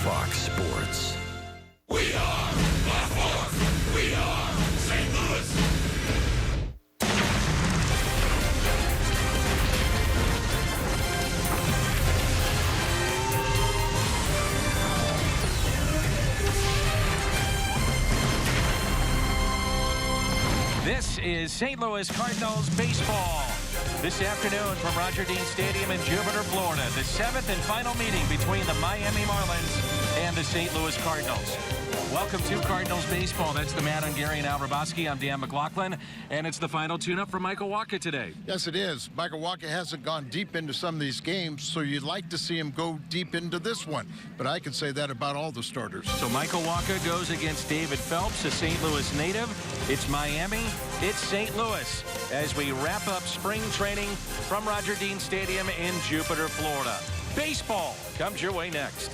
Fox Sports. We are Fox Sports. We are St. Louis. This is St. Louis Cardinals baseball. This afternoon from Roger Dean Stadium in Jupiter, Florida, the 7th and final meeting between the Miami Marlins and the St. Louis Cardinals. Welcome to Cardinals baseball. That's the Matt Ungary and Al Roboski. I'm Dan McLaughlin, and it's the final tune-up for Michael Wacha today. Yes, it is. Michael Wacha hasn't gone deep into some of these games, so you'd like to see him go deep into this one. But I can say that about all the starters. So Michael Wacha goes against David Phelps, a St. Louis native. It's Miami. It's St. Louis as we wrap up spring training from Roger Dean Stadium in Jupiter, Florida. Baseball comes your way next.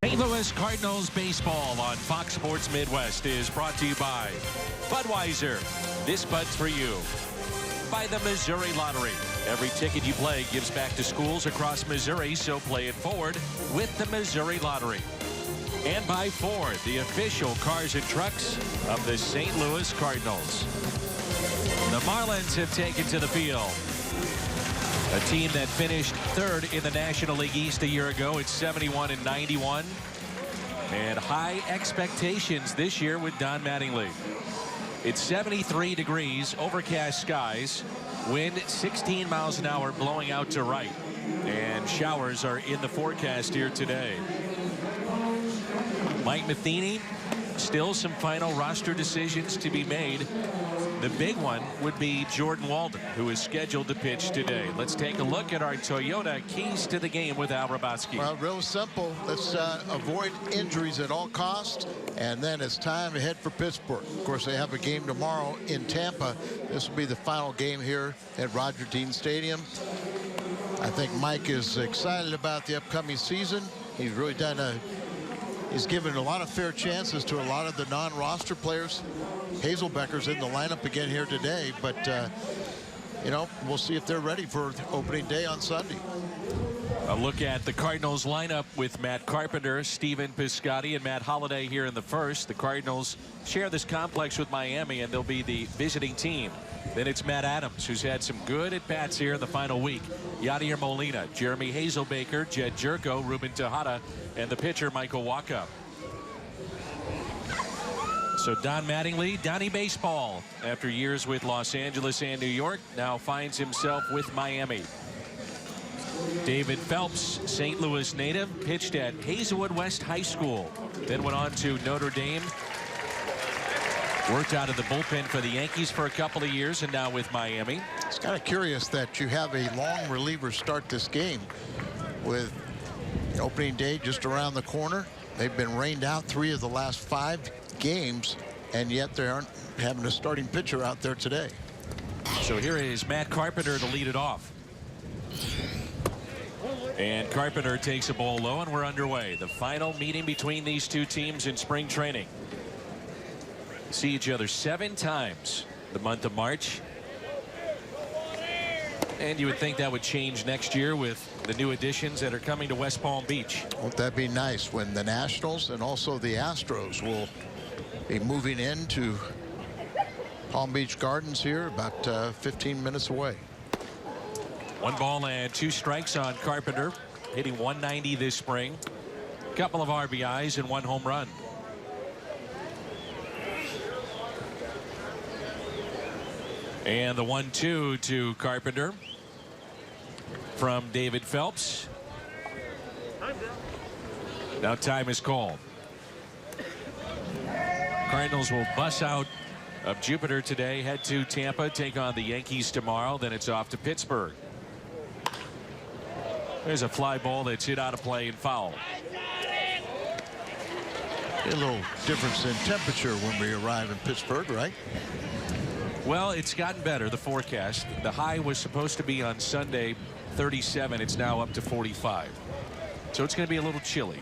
St. Louis Cardinals baseball on Fox Sports Midwest is brought to you by Budweiser. This Bud's for you. By the Missouri Lottery. Every ticket you play gives back to schools across Missouri, so play it forward with the Missouri Lottery. And by Ford, the official cars and trucks of the St. Louis Cardinals. The Marlins have taken to the field. A team that finished third in the National League East a year ago at 71-91. And high expectations this year with Don Mattingly. It's 73 degrees, overcast skies, wind 16 miles an hour blowing out to right. And showers are in the forecast here today. Mike Matheny, still some final roster decisions to be made. The big one would be Jordan Walden, who is scheduled to pitch today. Let's take a look at our Toyota keys to the game with Al Raboski. Well, real simple. Let's avoid injuries at all costs, and then it's time to head for Pittsburgh. Of course, they have a game tomorrow in Tampa. This will be the final game here at Roger Dean Stadium. I think Mike is excited about the upcoming season. He's really he's given a lot of fair chances to a lot of the non-roster players. Hazelbecker's in the lineup again here today, but you know, we'll see if they're ready for opening day on Sunday. A look at the Cardinals lineup with Matt Carpenter, Stephen Piscotty, and Matt Holliday here in the first. The Cardinals share this complex with Miami, and they'll be the visiting team. Then it's Matt Adams, who's had some good at-bats here in the final week. Yadier Molina, Jeremy Hazelbaker, Jed Jerko, Ruben Tejada, and the pitcher Michael Wacha. So Don Mattingly, Donnie Baseball, after years with Los Angeles and New York, now finds himself with Miami. David Phelps, St. Louis native, pitched at Hazelwood West High School, then went on to Notre Dame. Worked out of the bullpen for the Yankees for a couple of years, and now with Miami. It's kind of curious that you have a long reliever start this game with opening day just around the corner. They've been rained out 3 of the last 5 games, and yet they aren't having a starting pitcher out there today. So here is Matt Carpenter to lead it off. And Carpenter takes a ball low, and we're underway. The final meeting between these two teams in spring training. See each other 7 times the month of March. And you would think that would change next year with the new additions that are coming to West Palm Beach. Won't that be nice when the Nationals and also the Astros will be moving into Palm Beach Gardens here about 15 minutes away. 1 ball and 2 strikes on Carpenter, hitting 190 this spring. A couple of RBIs and 1 home run. And the 1-2 to Carpenter from David Phelps. Now time is called. Cardinals will bus out of Jupiter today, head to Tampa, take on the Yankees tomorrow. Then it's off to Pittsburgh. There's a fly ball that's hit out of play and foul. A little difference in temperature when we arrive in Pittsburgh, right? Well, it's gotten better, the forecast. The high was supposed to be on Sunday 37. It's now up to 45. So it's going to be a little chilly.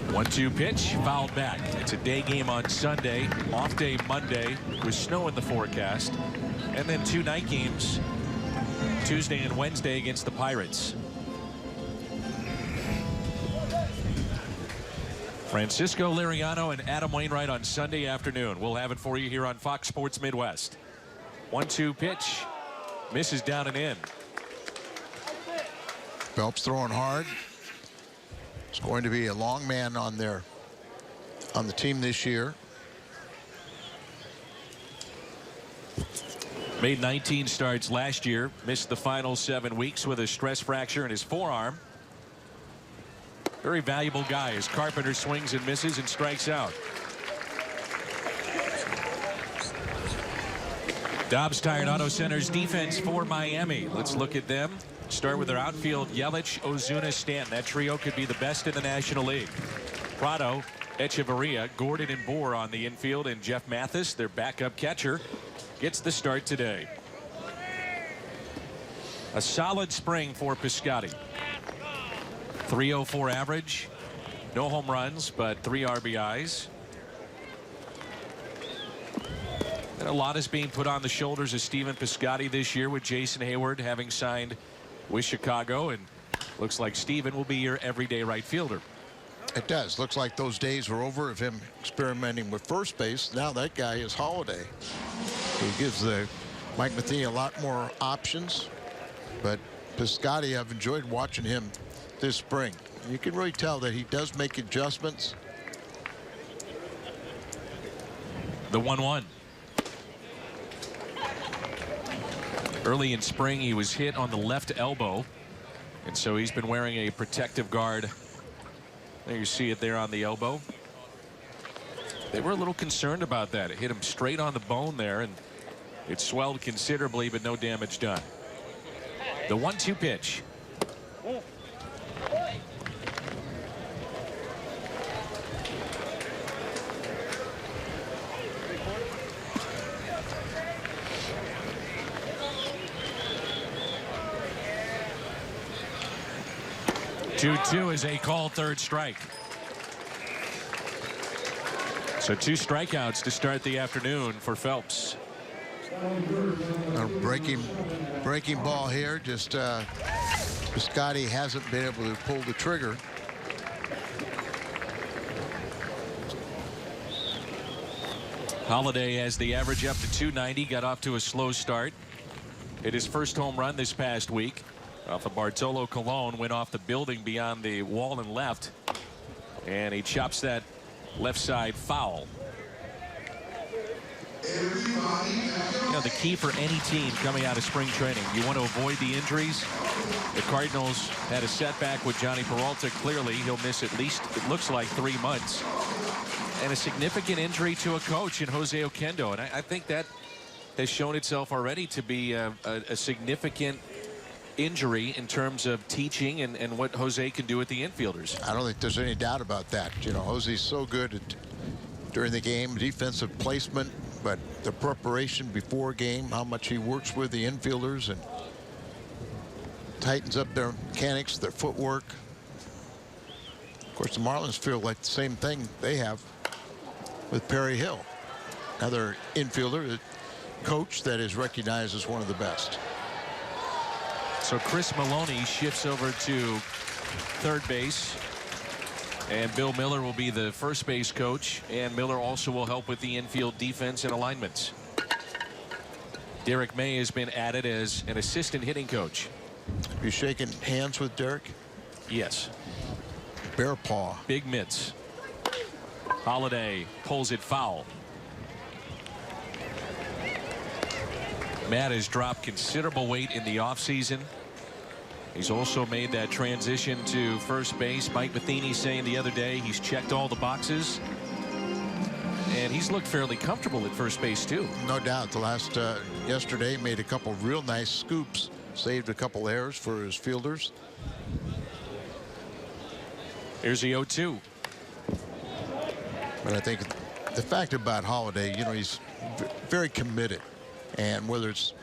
1-2 pitch, fouled back. It's a day game on Sunday, off day Monday with snow in the forecast, and then 2 night games Tuesday and Wednesday against the Pirates. Francisco Liriano and Adam Wainwright on Sunday afternoon. We'll have it for you here on Fox Sports Midwest. 1-2 pitch, misses down and in. Phelps throwing hard. It's going to be a long man on the team this year. Made 19 starts last year, missed the final 7 weeks with a stress fracture in his forearm. Very valuable guy as Carpenter swings and misses and strikes out. Dobbs Tire Auto Center's defense for Miami. Let's look at them. Start with their outfield, Yelich, Ozuna, Stanton. That trio could be the best in the National League. Prado, Echeverria, Gordon, and Bohr on the infield, and Jeff Mathis, their backup catcher, gets the start today. A solid spring for Piscotty. 304 average, no home runs, but 3 RBIs. And a lot is being put on the shoulders of Stephen Piscotty this year, with Jason Hayward having signed with Chicago, and looks like Stephen will be your everyday right fielder. It does. Looks like those days were over of him experimenting with first base. Now that guy is Holiday, who gives Mike Matheny a lot more options. But Piscotty, I've enjoyed watching him this spring. You can really tell that he does make adjustments. The 1-1. Early in spring, he was hit on the left elbow. And so he's been wearing a protective guard. There you see it there on the elbow. They were a little concerned about that. It hit him straight on the bone there, and it swelled considerably, but no damage done. The 1-2 pitch. Two is a called third strike. So 2 strikeouts to start the afternoon for Phelps. A breaking ball here. Just Scotty hasn't been able to pull the trigger. Holiday has the average up to 290. Got off to a slow start. Hit his first home run this past week off of Bartolo Colon. Went off the building beyond the wall and left, and he chops that left side foul. You know, the key for any team coming out of spring training, you want to avoid the injuries. The Cardinals had a setback with Johnny Peralta. Clearly he'll miss at least, it looks like, 3 months, and a significant injury to a coach in Jose Oquendo, and I think that has shown itself already to be a significant injury in terms of teaching and what Jose can do with the infielders. I don't think there's any doubt about that. You know, Jose's so good at, during the game, defensive placement, but the preparation before game, how much he works with the infielders and tightens up their mechanics, their footwork. Of course, the Marlins feel like the same thing they have with Perry Hill, another infielder, coach that is recognized as one of the best. So Chris Maloney shifts over to third base, and Bill Miller will be the first base coach, and Miller also will help with the infield defense and alignments. Derek May has been added as an assistant hitting coach. Have you shaken hands with Derek? Yes. Bear paw. Big mitts. Holiday pulls it foul. Matt has dropped considerable weight in the offseason. He's also made that transition to first base. Mike Matheny saying the other day he's checked all the boxes, and he's looked fairly comfortable at first base too. No doubt. The last yesterday made a couple real nice scoops, saved a couple errors for his fielders. Here's the 0-2. But I think the fact about Holiday, you know, he's very committed. And whether it's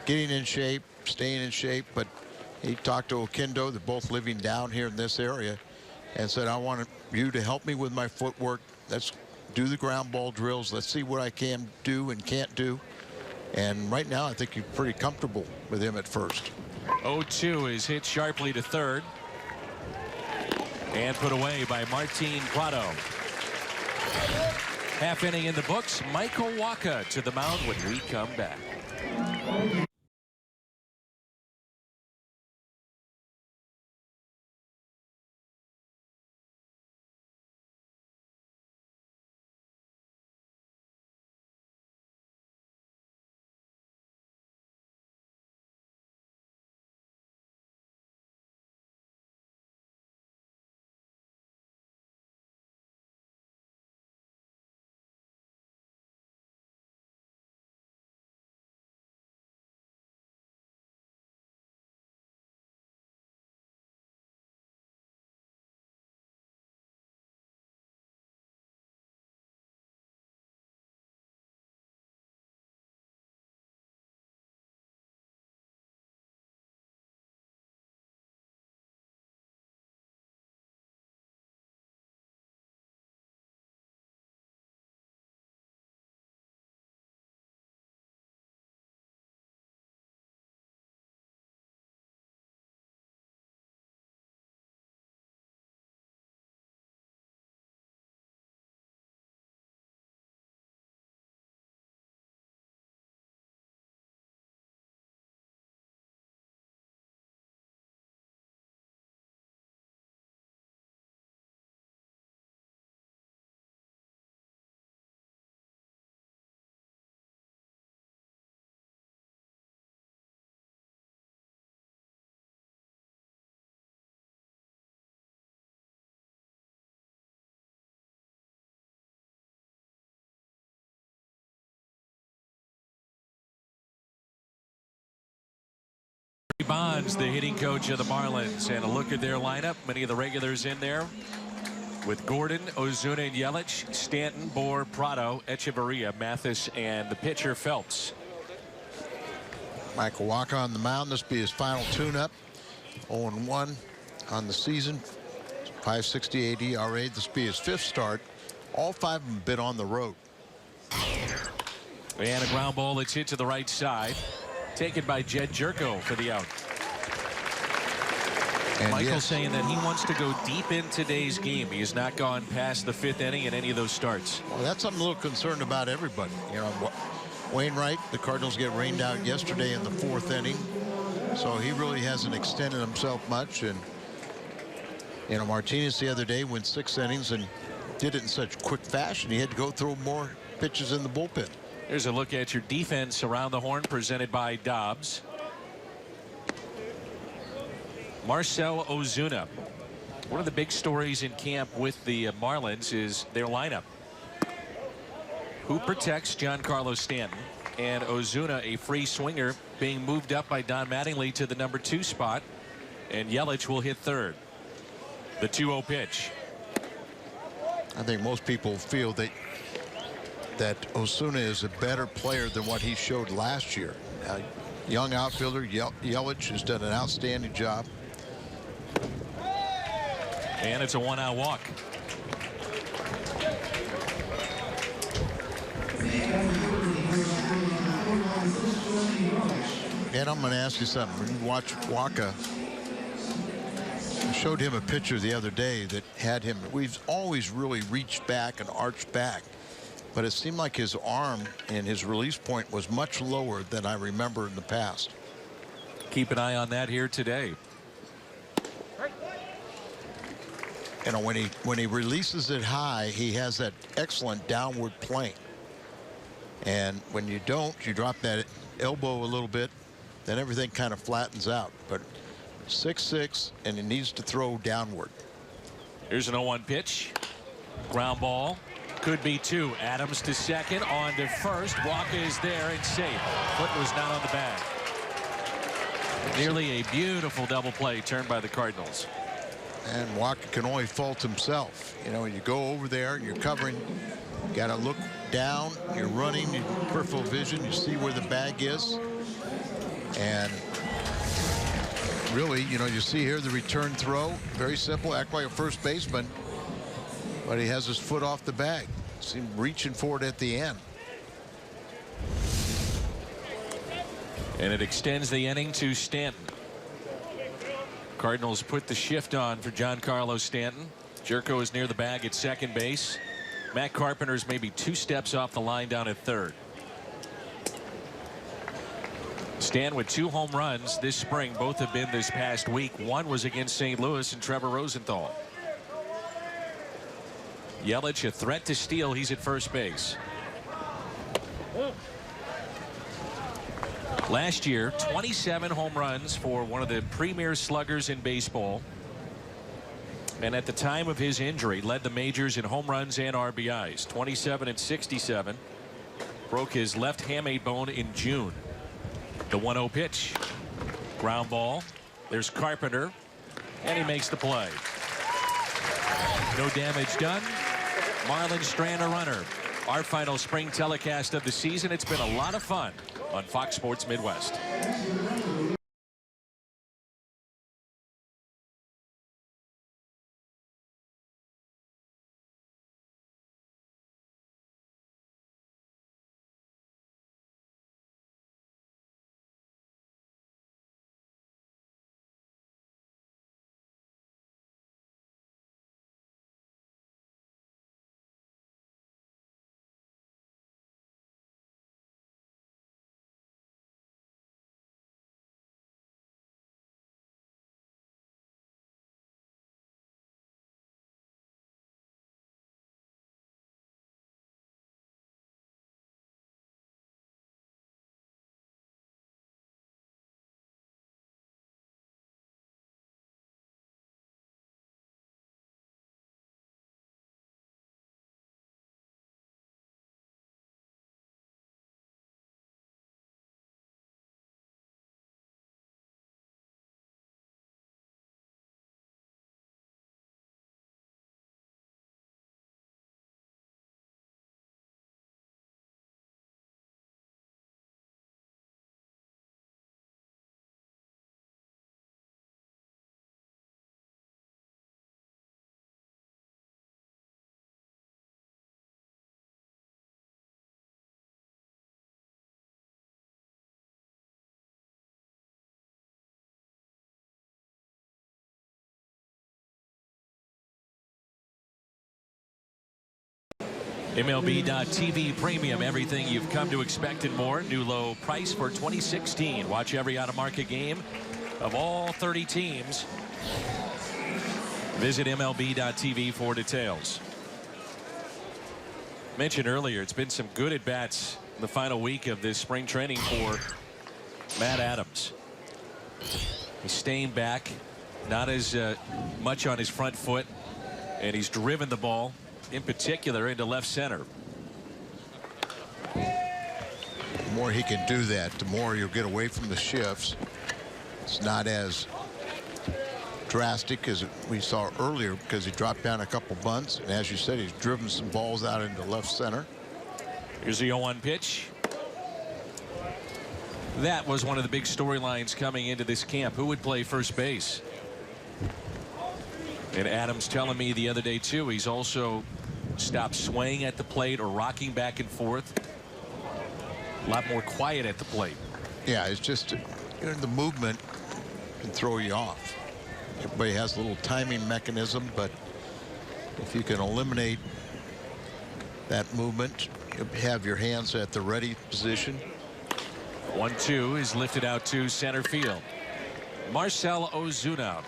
getting in shape, staying in shape, but he talked to Oquendo, they're both living down here in this area, and said, I want you to help me with my footwork. Let's do the ground ball drills. Let's see what I can do and can't do. And right now, I think you're pretty comfortable with him at first. 0-2 is hit sharply to third and put away by Martin Prado. Half inning in the books. Michael Wacha to the mound when we come back. Bonds, the hitting coach of the Marlins, and a look at their lineup. Many of the regulars in there with Gordon, Ozuna, and Yelich, Stanton, Bohr, Prado, Echeverria, Mathis, and the pitcher Phelps. Michael Wacha on the mound. This will be his final tune-up. 0-1 on the season. 5.68 ERA. This will be his 5th start. All 5 of them been on the road. And a ground ball that's hit to the right side. Taken by Jed Jerko for the out. And Michael saying that he wants to go deep in today's game. He has not gone past the 5th inning in any of those starts. Well, that's I'm a little concerned about everybody. You know, Wainwright, the Cardinals get rained out yesterday in the 4th inning. So he really hasn't extended himself much. And, you know, Martinez the other day went 6 innings and did it in such quick fashion. He had to go throw more pitches in the bullpen. Here's a look at your defense around the horn presented by Dobbs. Marcell Ozuna. One of the big stories in camp with the Marlins is their lineup. Who protects Giancarlo Stanton, and Ozuna, a free swinger, being moved up by Don Mattingly to the number 2 spot, and Yelich will hit 3rd. The 2-0 pitch. I think most people feel that Ozuna is a better player than what he showed last year. Young outfielder Yelich has done an outstanding job. And it's a 1-out walk. And I'm going to ask you something. When you watch Wacha, I showed him a picture the other day that had him. We've always really reached back and arched back, but it seemed like his arm and his release point was much lower than I remember in the past. Keep an eye on that here today. You know, when he releases it high, he has that excellent downward plane. And when you don't, you drop that elbow a little bit, then everything kind of flattens out. But 6'6", and he needs to throw downward. Here's an 0-1 pitch. Ground ball. Could be 2. Adams to second, on to first. Wacha is there and safe. Foot was not on the bag. Nearly a beautiful double play turned by the Cardinals. And Wacha can only fault himself. You know, you go over there, you're covering, you got to look down, you're running, your peripheral vision, you see where the bag is. And really, you know, you see here the return throw, very simple, act like a first baseman, but he has his foot off the bag. See him reaching for it at the end. And it extends the inning to Stanton. Cardinals put the shift on for Giancarlo Stanton. Jerko is near the bag at second base. Matt Carpenter's maybe 2 steps off the line down at 3rd. Stan with 2 home runs this spring. Both have been this past week. One was against St. Louis and Trevor Rosenthal. Yelich a threat to steal. He's at first base. Last year, 27 home runs for one of the premier sluggers in baseball. And at the time of his injury, led the majors in home runs and RBIs. 27 and 67. Broke his left hamate bone in June. The 1-0 pitch. Ground ball. There's Carpenter. And he makes the play. No damage done. Marlins strand a runner. Our final spring telecast of the season. It's been a lot of fun on Fox Sports Midwest. MLB.TV Premium, everything you've come to expect and more. New low price for 2016. Watch every out-of-market game of all 30 teams. Visit MLB.TV for details. Mentioned earlier, it's been some good at-bats in the final week of this spring training for Matt Adams. He's staying back, not as much on his front foot, and he's driven the ball in particular into left center. The more he can do that, the more you'll get away from the shifts. It's not as drastic as we saw earlier because he dropped down a couple bunts, and as you said, he's driven some balls out into left center. Here's the 0-1 pitch. That was one of the big storylines coming into this camp. Who would play first base? And Adams telling me the other day too, he's also stopped swaying at the plate or rocking back and forth. A lot more quiet at the plate. Yeah, it's just, you know, the movement can throw you off. Everybody has a little timing mechanism, but if you can eliminate that movement, you have your hands at the ready position. 1-2 is lifted out to center field. Marcell Ozuna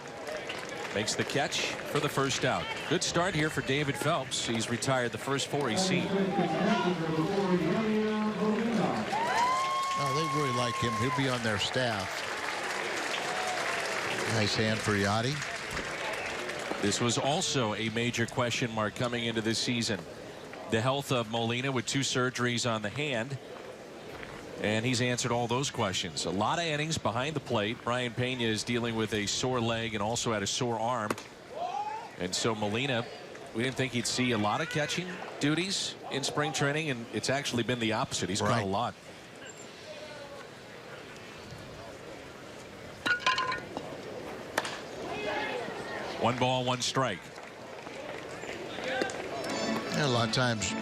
makes the catch for the first out. Good start here for David Phelps. He's retired the first 4 he's seen. Oh, they really like him. He'll be on their staff. Nice hand for Yachty. This was also a major question mark coming into this season. The health of Molina with 2 surgeries on the hand. And he's answered all those questions. A lot of innings behind the plate. Brian Pena is dealing with a sore leg and also had a sore arm. And so Molina, we didn't think he'd see a lot of catching duties in spring training, and it's actually been the opposite. He's caught a lot. One ball, 1 strike. And a lot of times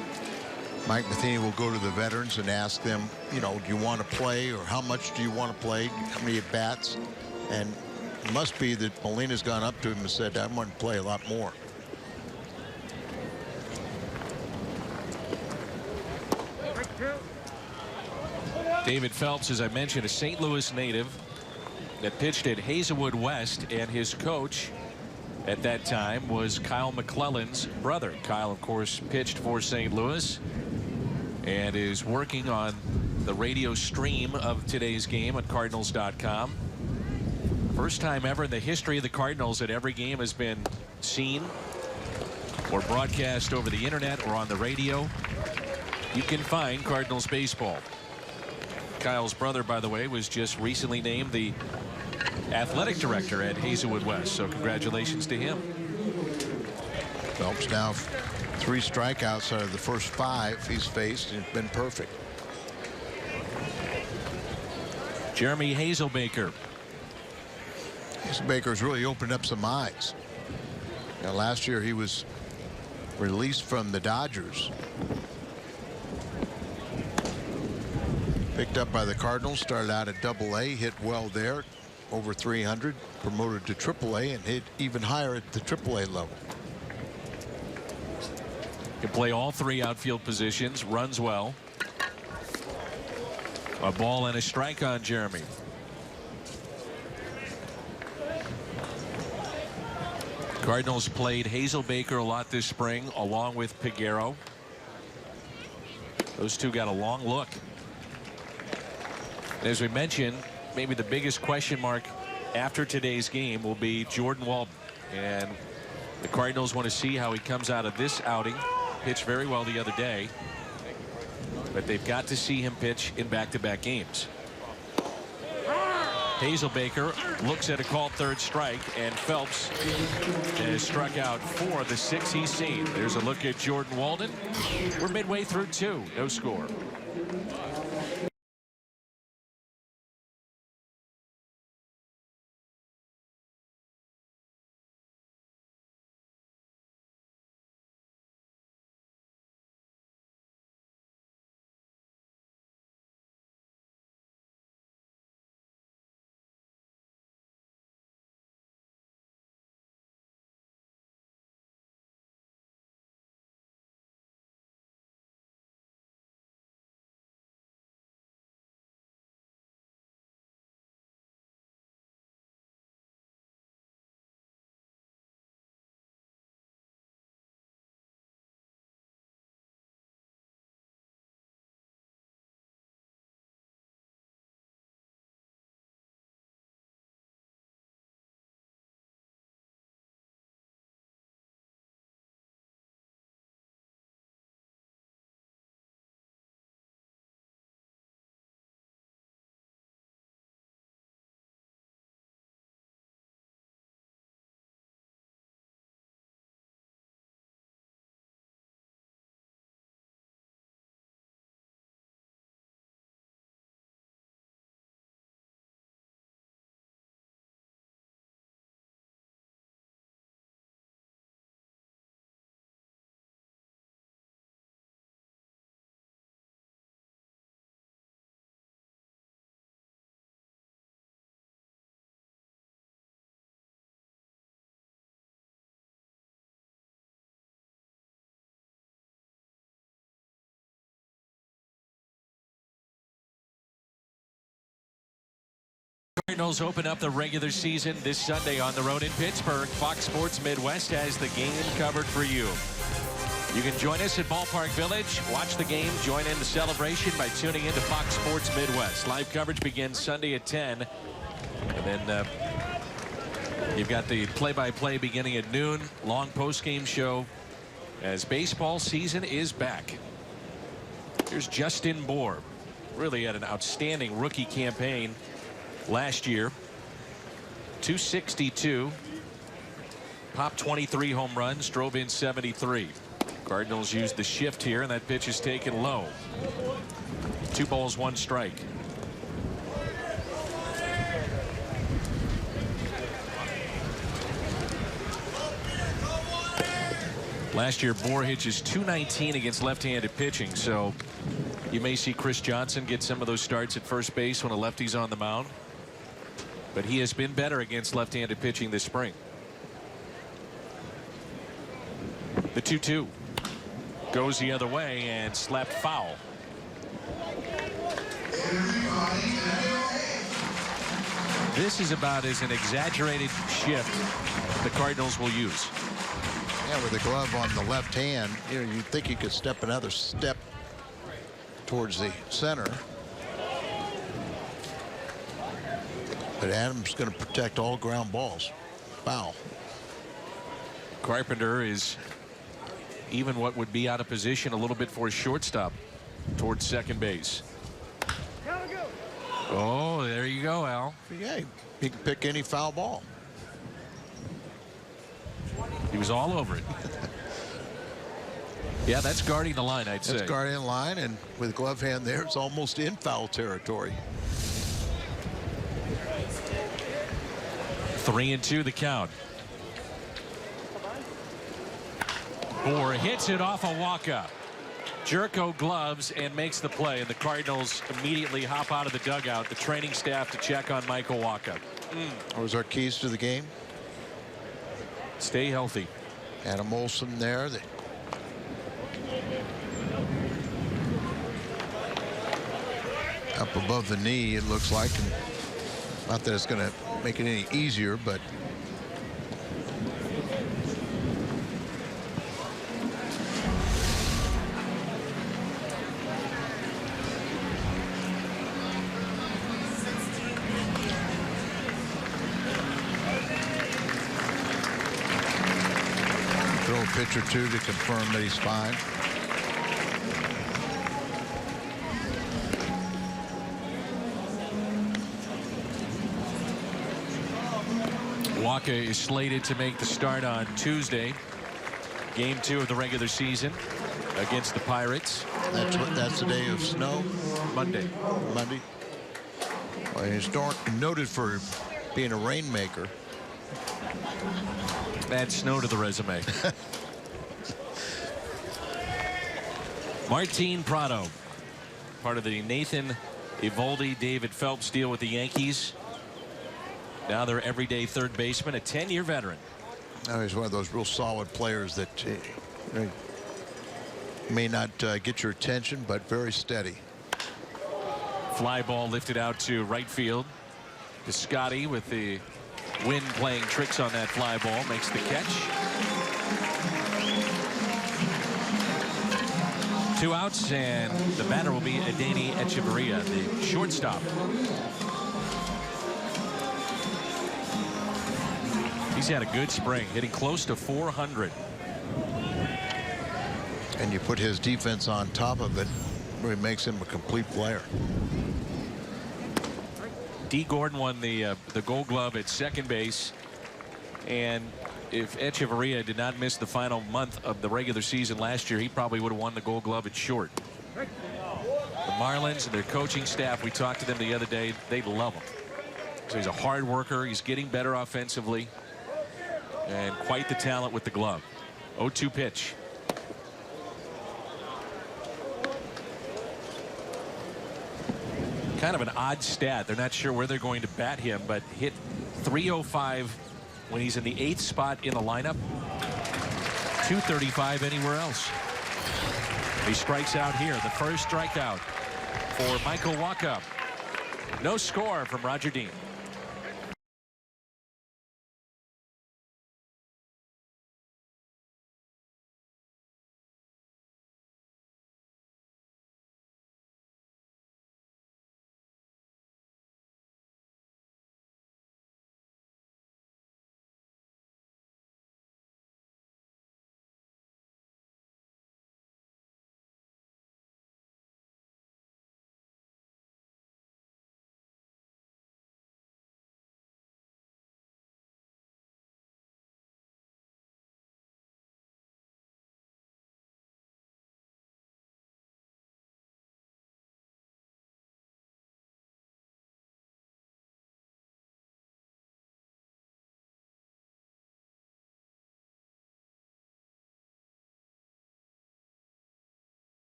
Mike Matheny will go to the veterans and ask them, you know, do you want to play, or how much do you want to play, how many at bats? And it must be that Molina's gone up to him and said, I want to play a lot more. David Phelps, as I mentioned, a St. Louis native that pitched at Hazelwood West, and his coach at that time was Kyle McClellan's brother. Kyle, of course, pitched for St. Louis and is working on the radio stream of today's game at Cardinals.com. First time ever in the history of the Cardinals that every game has been seen or broadcast over the internet or on the radio. You can find Cardinals baseball. Kyle's brother, by the way, was just recently named the athletic director at Hazelwood West, so congratulations to him. Phelps now 3 strikeouts out of the first 5 he's faced, and it's been perfect. Jeremy Hazelbaker. Hazelbaker's really opened up some eyes. Now, last year he was released from the Dodgers. Picked up by the Cardinals, started out at Double-A, hit well there, over 300, promoted to Triple-A, and hit even higher at the Triple-A level. Can play all 3 outfield positions, runs well. A ball and a strike on Jeremy. Cardinals played Hazelbaker a lot this spring, along with Peguero. Those two got a long look. As we mentioned, maybe the biggest question mark after today's game will be Jordan Walden. And the Cardinals want to see how he comes out of this outing. Pitched very well the other day. But they've got to see him pitch in back-to-back games. Hazelbaker looks at a called 3rd strike, and Phelps has struck out 4 of the 6 he's seen. There's a look at Jordan Walden. We're midway through 2. No score. Cardinals open up the regular season this Sunday on the road in Pittsburgh. Fox Sports Midwest has the game covered for you. You can join us at Ballpark Village, watch the game, join in the celebration by tuning into Fox Sports Midwest. Live coverage begins Sunday at 10. And then you've got the play-by-play beginning at noon. Long post-game show as baseball season is back. Here's Justin Bour. Really had an outstanding rookie campaign last year. 262. Popped 23 home runs, drove in 73. Cardinals used the shift here, and that pitch is taken low. 2 balls, 1 strike. Last year, Bour hitches .219 against left-handed pitching, so you may see Chris Johnson get some of those starts at first base when a lefty's on the mound. But he has been better against left-handed pitching this spring. The 2-2 goes the other way and slapped foul. This is about as an exaggerated shift the Cardinals will use. Yeah, with the glove on the left hand, you'd think he could step another step towards the center. But Adams going to protect all ground balls. Foul. Carpenter is even what would be out of position a little bit for a shortstop towards second base. Oh, there you go, Al. Yeah, he can pick any foul ball. He was all over it. Yeah, that's guarding the line, I'd say. That's guarding the line, and with glove hand there, it's almost in foul territory. 3-2 the count. Bour hits it off a walk-up. Jerko gloves and makes the play, and the Cardinals immediately hop out of the dugout, the training staff, to check on Michael Wacha. Those are keys to the game. Stay healthy. Adam Olsen there. Up above the knee, it looks like. And not that it's going to make it any easier, but throw a pitch or two to confirm that he's fine. Wacha is slated to make the start on Tuesday. Game 2 of the regular season against the Pirates. That's the day of snow. Monday. Well, he's noted for being a rainmaker. Add snow to the resume. Martin Prado, part of the Nathan Eovaldi, David Phelps deal with the Yankees. Now their everyday third baseman, a 10-year veteran. Now he's one of those real solid players that may not get your attention, but very steady. Fly ball lifted out to right field. Piscotty with the wind playing tricks on that fly ball makes the catch. 2 outs, and the batter will be Adeiny Echeverria, the shortstop. He's had a good spring, hitting close to 400. And you put his defense on top of it, really makes him a complete player. D. Gordon won the Gold Glove at second base, and if Echeverria did not miss the final month of the regular season last year, he probably would have won the Gold Glove at short. The Marlins and their coaching staff, we talked to them the other day, they love him. So he's a hard worker, he's getting better offensively, and quite the talent with the glove. 0-2 pitch. Kind of an odd stat. They're not sure where they're going to bat him, but hit .305 when he's in the 8th spot in the lineup. .235 anywhere else. He strikes out here. The first strikeout for Michael Wacha. No score from Roger Dean.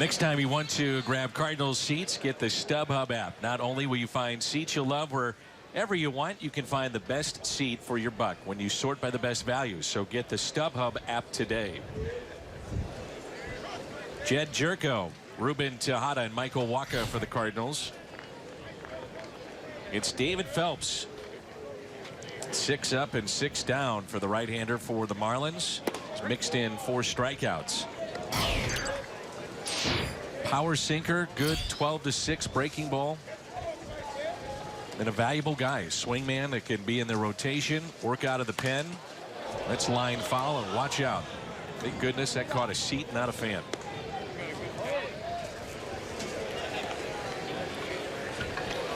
Next time you want to grab Cardinals seats, get the StubHub app. Not only will you find seats you'll love wherever you want, you can find the best seat for your buck when you sort by the best values. So get the StubHub app today. Jed Jerko, Ruben Tejada, and Michael Wacha for the Cardinals. It's David Phelps. 6 up and 6 down for the right-hander for the Marlins. He's mixed in 4 strikeouts. Power sinker, good 12-6 breaking ball. And a valuable guy, swingman that can be in the rotation, work out of the pen. Let's line foul and watch out. Thank goodness that caught a seat, not a fan.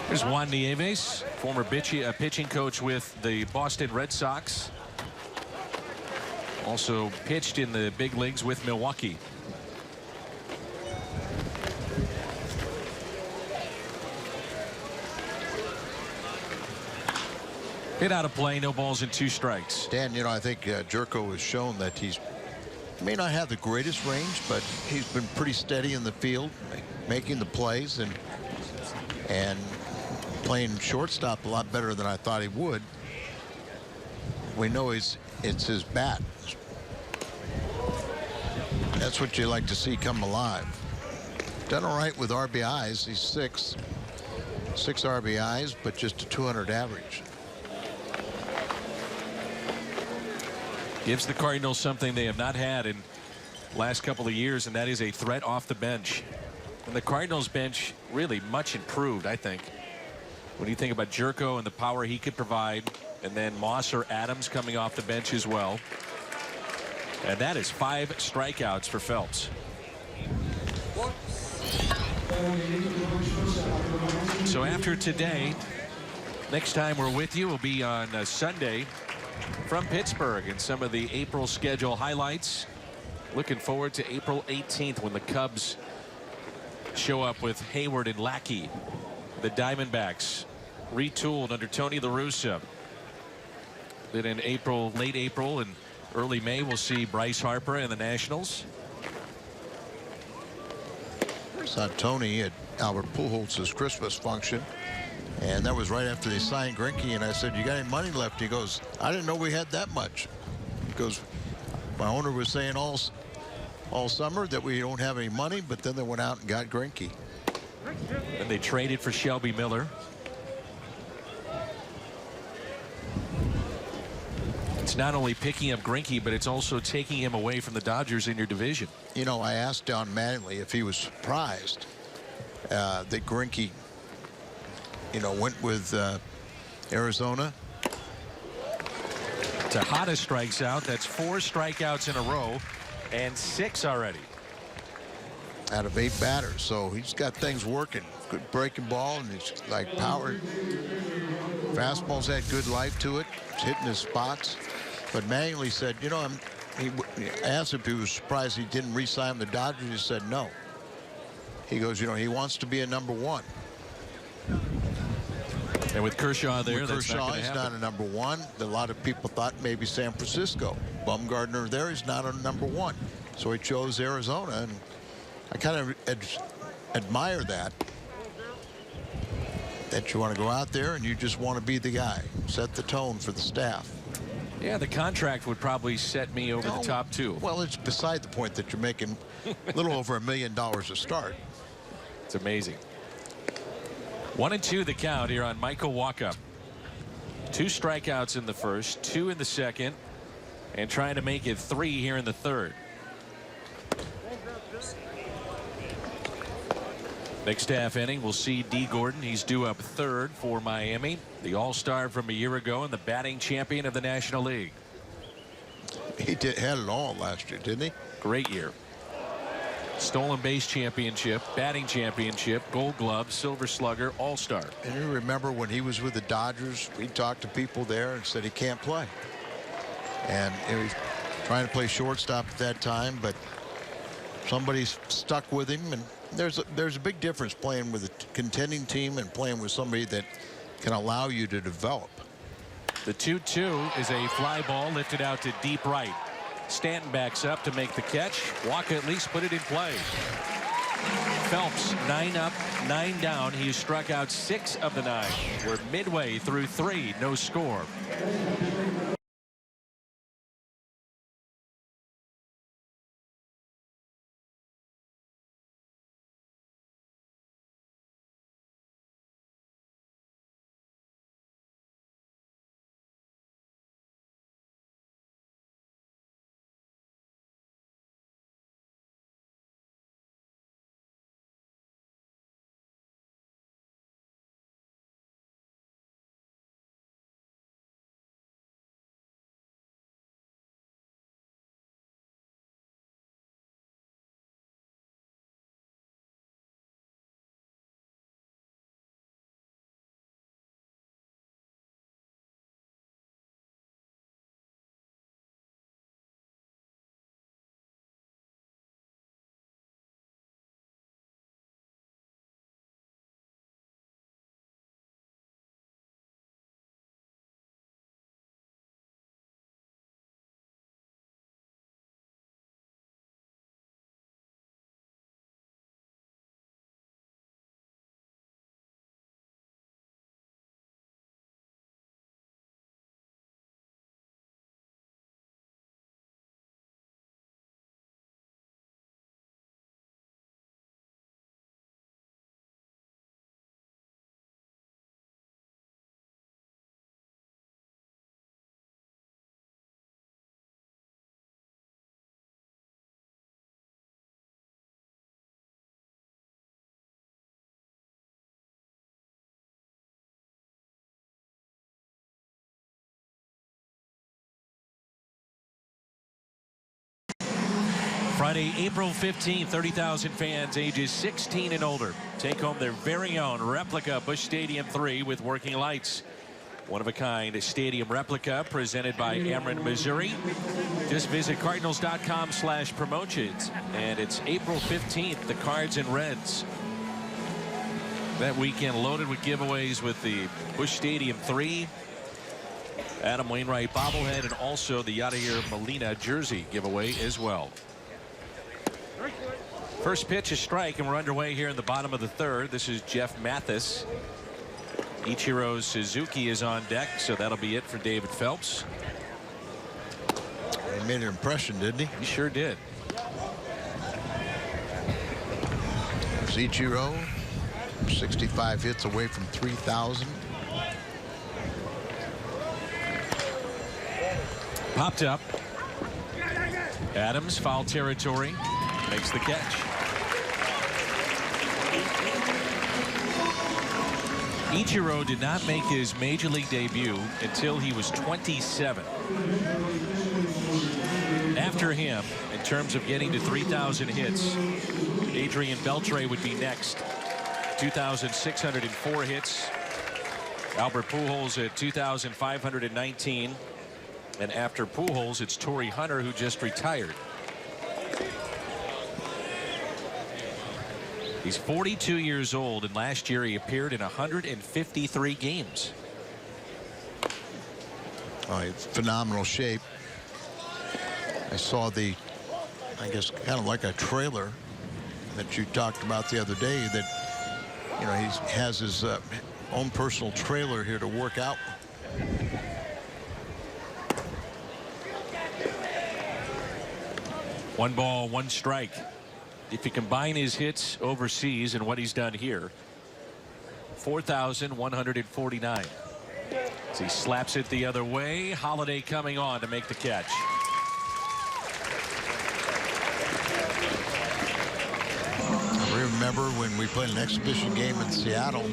Here's Juan Nieves, former pitching coach with the Boston Red Sox. Also pitched in the big leagues with Milwaukee. Hit out of play, no balls and 2 strikes. Dan, you know, I think Jerko has shown that he may not have the greatest range, but he's been pretty steady in the field, making the plays and playing shortstop a lot better than I thought he would. We know it's his bat. That's what you like to see come alive. Done all right with RBIs. He's 6 RBIs, but just a 200 average. Gives the Cardinals something they have not had in the last couple of years, and that is a threat off the bench. And the Cardinals bench really much improved, I think. When you think about Jerko and the power he could provide, and then Moss or Adams coming off the bench as well. And that is 5 strikeouts for Phelps. So after today, next time we're with you will be on Sunday from Pittsburgh, and some of the April schedule highlights. Looking forward to April 18th when the Cubs show up with Hayward and Lackey. The Diamondbacks retooled under Tony La Russa. Then in April, late April and early May, we'll see Bryce Harper and the Nationals. I saw Tony at Albert Pujols' Christmas function, and that was right after they signed Greinke, and I said, "You got any money left?" He goes, "I didn't know we had that much." He goes, "My owner was saying all summer that we don't have any money," but then they went out and got Greinke. And they traded for Shelby Miller. It's not only picking up Greinke, but it's also taking him away from the Dodgers in your division. You know, I asked Don Mattingly if he was surprised that Greinke, you know, went with Arizona. Tejada strikes out. That's 4 strikeouts in a row and 6 already. Out of 8 batters, so he's got things working. Good breaking ball, and he's like power. Fastball's had good life to it. It's hitting his spots. But Mattingly said, you know, he asked if he was surprised he didn't re-sign the Dodgers. He said no. He goes, you know, he wants to be a number 1. And with Kershaw there, with that's Kershaw, not he's happen. not a number 1. A lot of people thought maybe San Francisco. Bumgarner there is not a number 1. So he chose Arizona, and I kind of admire that you want to go out there and you just want to be the guy, set the tone for the staff. Yeah, the contract would probably set me over the top too. Well, it's beside the point that you're making a little over $1 million a start. It's amazing. 1-2 the count here on Michael Wacha. 2 strikeouts in the first, 2 in the second, and trying to make it 3 here in the third. Next half inning, we'll see D. Gordon. He's due up 3rd for Miami, the all-star from a year ago and the batting champion of the National League. He had it all last year, didn't he? Great year. Stolen base championship, batting championship, Gold Glove, Silver Slugger, all-star. And you remember when he was with the Dodgers, we talked to people there and said he can't play. And he was trying to play shortstop at that time, but somebody's stuck with him, and there's a big difference playing with a contending team and playing with somebody that can allow you to develop. The 2-2 is a fly ball lifted out to deep right. Stanton backs up to make the catch. Wacha at least put it in play. Phelps 9 up, 9 down. He has struck out 6 of the 9. We're midway through 3, no score. Friday, April 15th, 30,000 fans ages 16 and older take home their very own replica Busch Stadium 3 with working lights. One-of-a-kind stadium replica presented by Ameren, Missouri. Just visit Cardinals.com/promotions. And it's April 15th, the Cards and Reds. That weekend loaded with giveaways with the Busch Stadium 3. Adam Wainwright bobblehead and also the Yadier Molina jersey giveaway as well. First pitch, a strike, and we're underway here in the bottom of the 3rd. This is Jeff Mathis. Ichiro Suzuki is on deck, so that'll be it for David Phelps. He made an impression, didn't he? He sure did. There's Ichiro, 65 hits away from 3,000. Popped up. Adams, foul territory, makes the catch. Ichiro did not make his major league debut until he was 27. After him, in terms of getting to 3,000 hits, Adrian Beltre would be next. 2,604 hits. Albert Pujols at 2,519. And after Pujols, it's Torrey Hunter, who just retired. He's 42 years old, and last year he appeared in 153 games. Oh, it's phenomenal shape. I saw the, I guess, kind of like a trailer that you talked about the other day, that, you know, he has his own personal trailer here to work out. One ball, one strike. If you combine his hits overseas and what he's done here, 4,149. As he slaps it the other way, Holiday coming on to make the catch. I remember when we played an exhibition game in Seattle,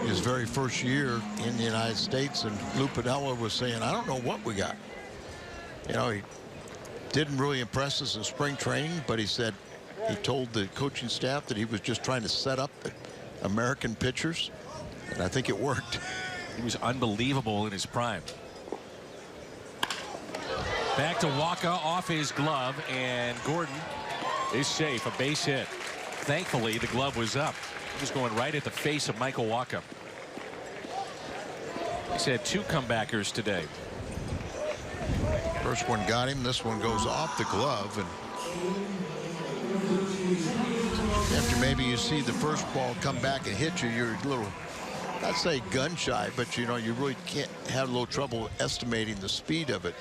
his very first year in the United States, and Lou Piniella was saying, I don't know what we got. You know, he didn't really impress us in spring training, but he said he told the coaching staff that he was just trying to set up the American pitchers, and I think it worked. He was unbelievable in his prime. Back to Waka off his glove, and Gordon is safe. A base hit. Thankfully, the glove was up. He was going right at the face of Michael Waka. He's had 2 comebackers today. First one got him. This one goes off the glove, and After maybe you see the first ball come back and hit you, you're a little, not say gun shy, but you know, you really can't have a little trouble estimating the speed of it.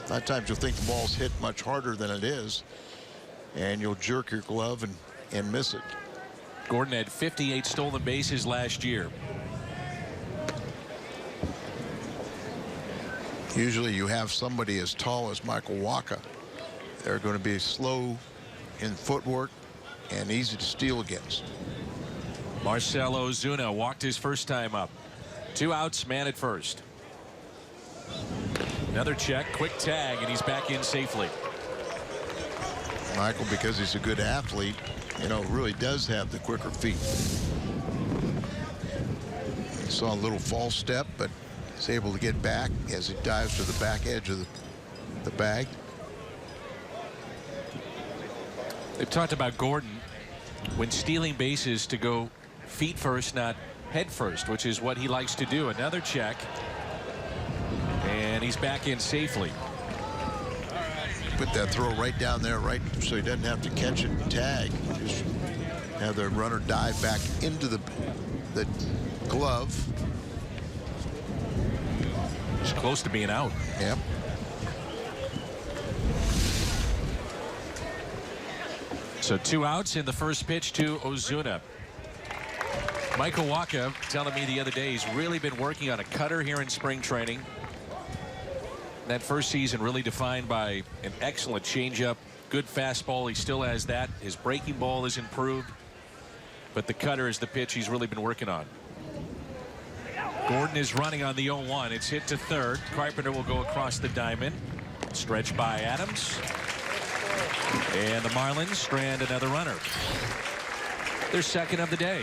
A lot of times you'll think the ball's hit much harder than it is, and you'll jerk your glove and miss it. Gordon had 58 stolen bases last year. Usually you have somebody as tall as Michael Wacha. They're going to be slow in footwork and easy to steal against. Marcell Ozuna walked his first time up. 2 outs, man at first. Another check, quick tag, and he's back in safely. Michael, because he's a good athlete, you know, really does have the quicker feet. He saw a little false step, but he's able to get back as he dives to the back edge of the bag. They've talked about Gordon when stealing bases to go feet first, not head first, which is what he likes to do. Another check, and he's back in safely. Put that throw right down there, right, so he doesn't have to catch it and tag. Just have the runner dive back into the glove. He's close to being out. Yep. So 2 outs in the first pitch to Ozuna. Michael Wacha telling me the other day he's really been working on a cutter here in spring training. That first season really defined by an excellent changeup, good fastball. He still has that. His breaking ball is improved, but the cutter is the pitch he's really been working on. Gordon is running on the 0-1. It's hit to third. Carpenter will go across the diamond. Stretched by Adams. And the Marlins strand another runner. Their second of the day.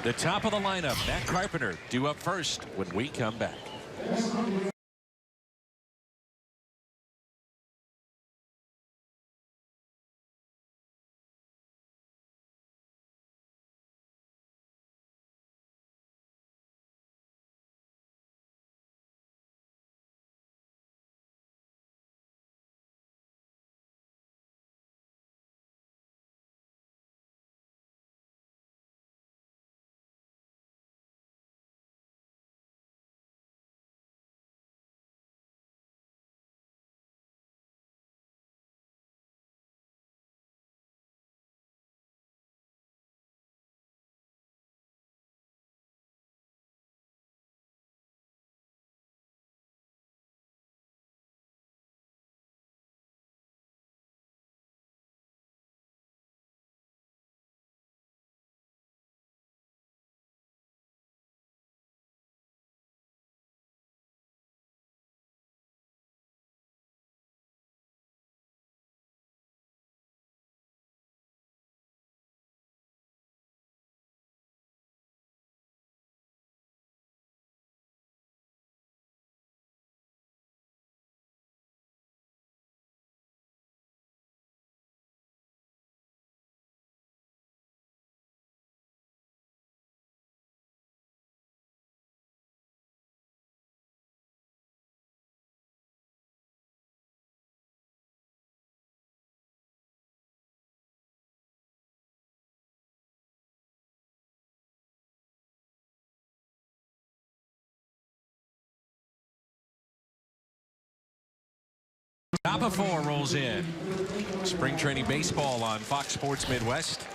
The top of the lineup, Matt Carpenter, due up first when we come back. Top of 4 rolls in. Spring training baseball on Fox Sports Midwest.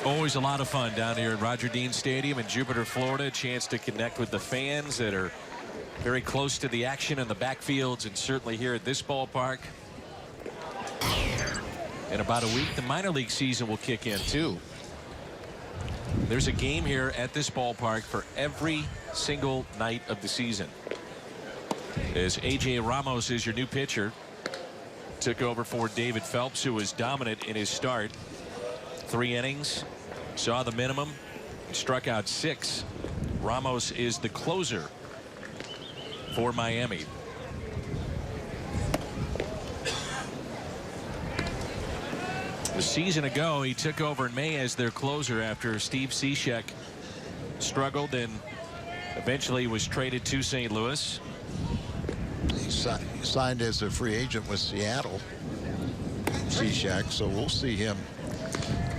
Always a lot of fun down here at Roger Dean Stadium in Jupiter, Florida. A chance to connect with the fans that are very close to the action in the backfields, and certainly here at this ballpark. In about a week, the minor league season will kick in too. There's a game here at this ballpark for every single night of the season. As A.J. Ramos is your new pitcher. Took over for David Phelps, who was dominant in his start. 3 innings, saw the minimum, struck out 6. Ramos is the closer for Miami. A season ago, he took over in May as their closer after Steve Cishek struggled and eventually was traded to St. Louis. He signed as a free agent with Seattle, Cishek, so we'll see him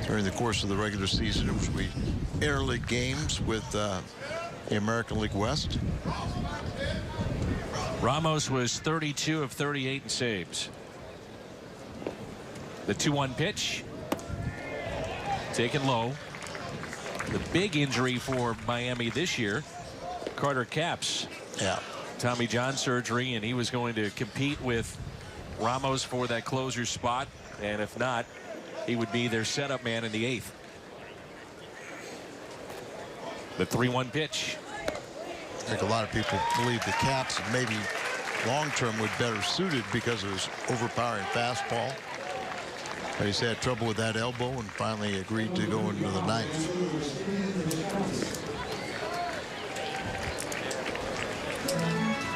during the course of the regular season, which will be interleague games with the American League West. Ramos was 32 of 38 in saves. The 2-1 pitch. Taken low. The big injury for Miami this year, Carter Capps. Yeah. Tommy John surgery, and he was going to compete with Ramos for that closer spot. And if not, he would be their setup man in the 8th. The 3-1 pitch. I think a lot of people believe the Caps maybe long-term would better suited because of his overpowering fastball. But he's had trouble with that elbow and finally agreed to go into the 9th.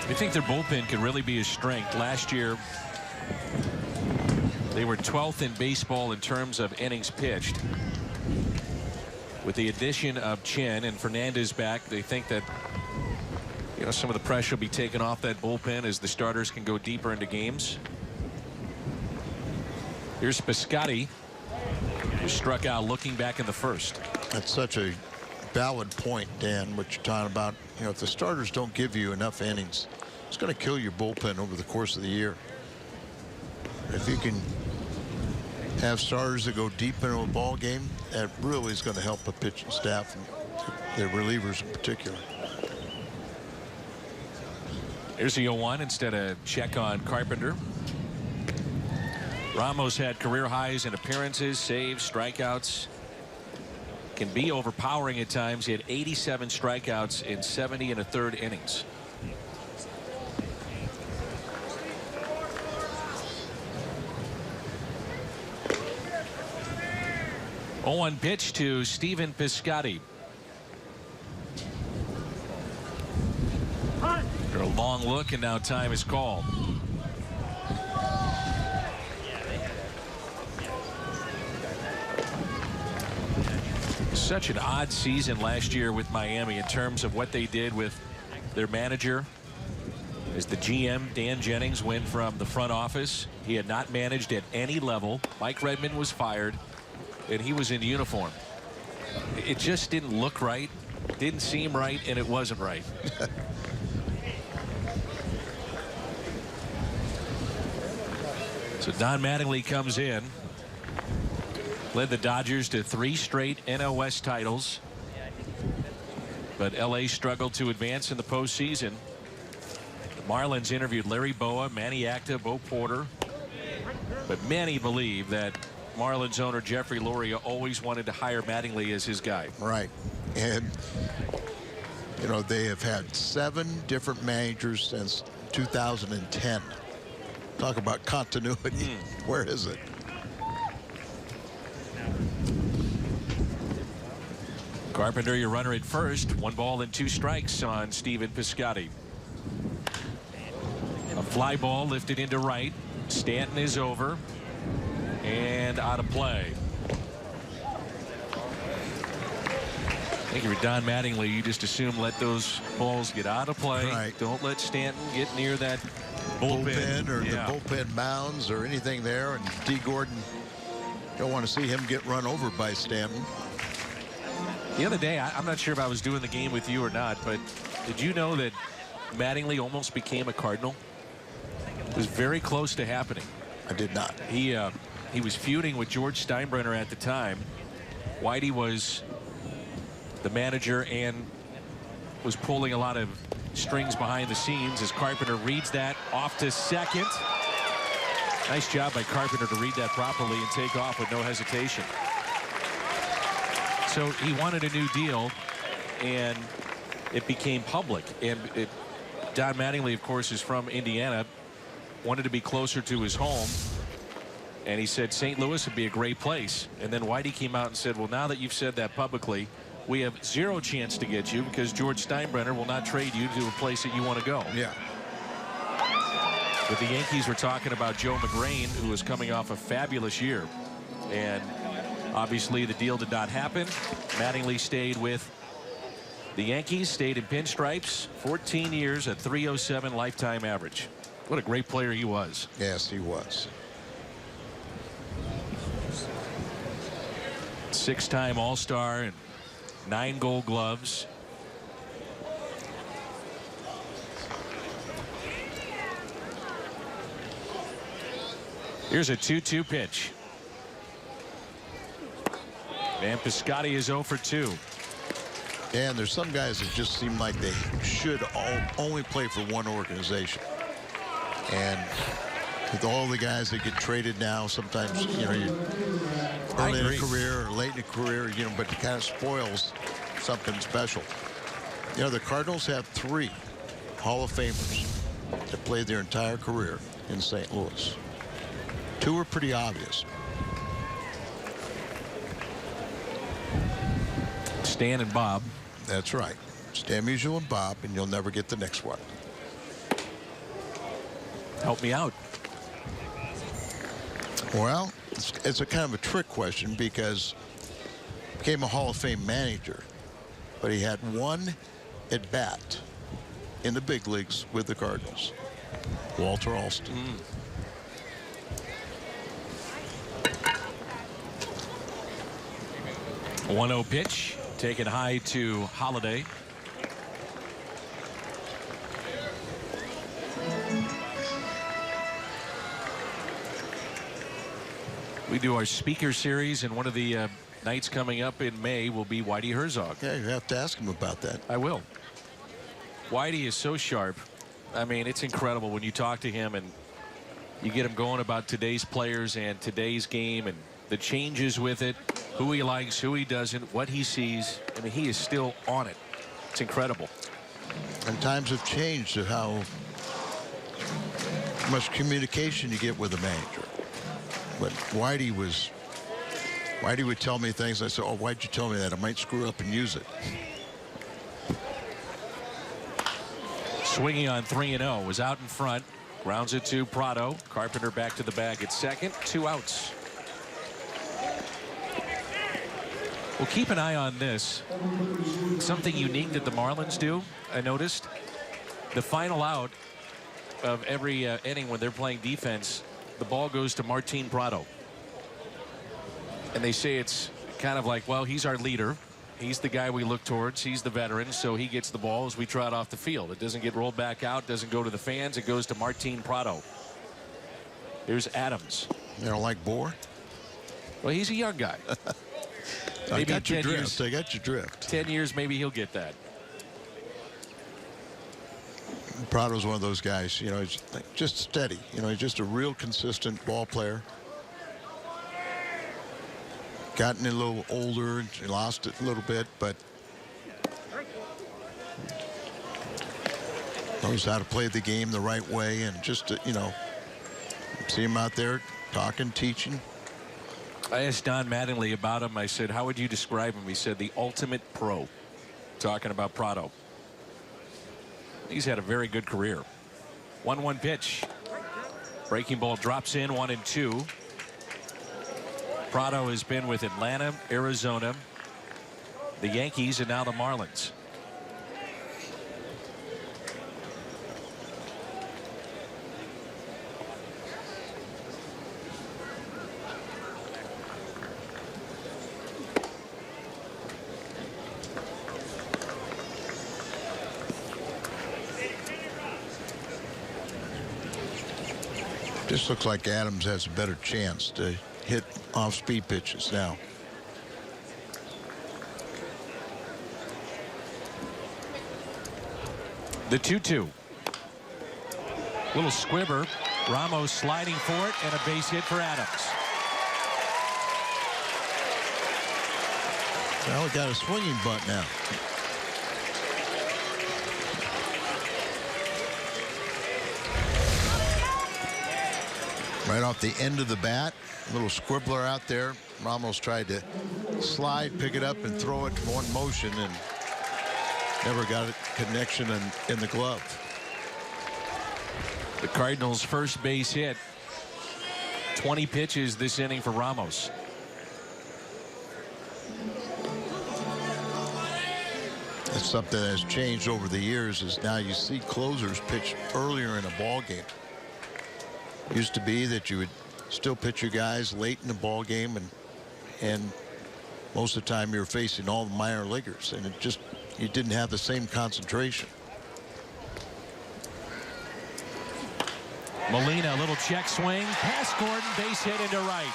I think their bullpen could really be a strength. Last year, they were 12th in baseball in terms of innings pitched. With the addition of Chen and Fernandez back, they think that some of the pressure will be taken off that bullpen as the starters can go deeper into games. Here's Piscotty, who struck out looking back in the 1st. That's such a valid point, Dan, what you're talking about. If the starters don't give you enough innings, it's going to kill your bullpen over the course of the year. If you can have starters that go deep into a ball game, that really is going to help the pitching staff and their relievers in particular. Here's the 0-1 instead of check on Carpenter. Ramos had career highs in appearances, saves, strikeouts. Can be overpowering at times. He had 87 strikeouts in 70 1/3 innings. Oh, 0-1 pitch to Stephen Piscotty. A long look, and now time is called. Such an odd season last year with Miami in terms of what they did with their manager. As the GM, Dan Jennings, went from the front office. He had not managed at any level. Mike Redmond was fired, and he was in uniform. It just didn't look right, didn't seem right, and it wasn't right. So Don Mattingly comes in, led the Dodgers to 3 straight NL West titles, but LA struggled to advance in the postseason. The Marlins interviewed Larry Boa, Manny Acta, Bo Porter, but many believe that Marlins owner Jeffrey Loria always wanted to hire Mattingly as his guy. Right. And they have had 7 different managers since 2010. Talk about continuity. Where is it? Carpenter, your runner at first. 1 ball and 2 strikes on Stephen Piscotty. A fly ball lifted into right. Stanton is over and out of play. I think if you're Don Mattingly, you just assume let those balls get out of play. Right. Don't let Stanton get near that bullpen or the bullpen mounds or anything there. And D. Gordon, don't want to see him get run over by Stanton. The other day, I'm not sure if I was doing the game with you or not, but did you know that Mattingly almost became a Cardinal? It was very close to happening. I did not. He was feuding with George Steinbrenner at the time. Whitey was the manager and was pulling a lot of strings behind the scenes as Carpenter reads that off to second. Nice job by Carpenter to read that properly and take off with no hesitation. So he wanted a new deal, and it became public. And Don Mattingly, of course, is from Indiana, wanted to be closer to his home. And he said St. Louis would be a great place. And then Whitey came out and said, well, now that you've said that publicly, we have 0 chance to get you because George Steinbrenner will not trade you to a place that you want to go. Yeah. But the Yankees were talking about Joe McGrain, who was coming off a fabulous year. And obviously the deal did not happen. Mattingly stayed with The Yankees stayed in pinstripes 14 years at .307 lifetime average. What a great player he was. Yes, he was. 6-time All-Star and 9 Gold Gloves. Here's a 2-2 pitch. And Piscotty is 0 for 2. And there's some guys that just seem like they should only play for one organization. And with all the guys that get traded now, sometimes, you know, you're early in a career or late in a career, you know, but it kind of spoils something special. You know, the Cardinals have 3 Hall of Famers that played their entire career in St. Louis. 2 are pretty obvious. Stan and Bob. That's right. Stan Musial and Bob, and you'll never get the next one. Help me out. Well, it's a kind of a trick question because he became a Hall of Fame manager, but he had 1 at bat in the big leagues with the Cardinals. Walter Alston. 1-0 pitch. Taken high to Holiday. We do our speaker series, and one of the nights coming up in May will be Whitey Herzog. Yeah, you have to ask him about that. I will. Whitey is so sharp. I mean, it's incredible when you talk to him and you get him going about today's players and today's game and the changes with it, who he likes, who he doesn't, what he sees. I mean, he is still on it. It's incredible. And times have changed to how much communication you get with a manager. But Whitey would tell me things. I said, oh, why'd you tell me that? I might screw up and use it. Swinging on 3-0, was out in front. Grounds it to Prado. Carpenter back to the bag at second. 2 outs. Well, keep an eye on this. Something unique that the Marlins do, I noticed. The final out of every inning when they're playing defense, the ball goes to Martin Prado. And they say it's kind of like, well, he's our leader. He's the guy we look towards. He's the veteran, so he gets the ball as we trot off the field. It doesn't get rolled back out, doesn't go to the fans. It goes to Martin Prado. Here's Adams. You don't like Bohr? Well, he's a young guy. I got your drift. I got your drift. 10 years, maybe he'll get that. Prado's one of those guys, you know, he's just steady. You know, he's just a real consistent ball player. Gotten a little older and lost it a little bit, but knows how to play the game the right way. And just, you know, see him out there talking, teaching. I asked Don Mattingly about him. I said, how would you describe him? He said, the ultimate pro. Talking about Prado. He's had a very good career. 1-1 pitch. Breaking ball drops in, 1-2. Prado has been with Atlanta, Arizona, the Yankees, and now the Marlins. Just looks like Adams has a better chance to hit off-speed pitches now. The 2-2. Little squibber. Ramos sliding for it, and a base hit for Adams. Well, we got a swinging bunt now. Right off the end of the bat, a little squibbler out there. Ramos tried to slide, pick it up, and throw it in one motion, and never got a connection in the glove. The Cardinals' first base hit. 20 pitches this inning for Ramos. It's something that has changed over the years is now you see closers pitch earlier in a ball game. Used to be that you would still pitch your guys late in the ball game, and most of the time you're facing all the minor leaguers, and you didn't have the same concentration. Molina, a little check swing, past Gordon, base hit into right.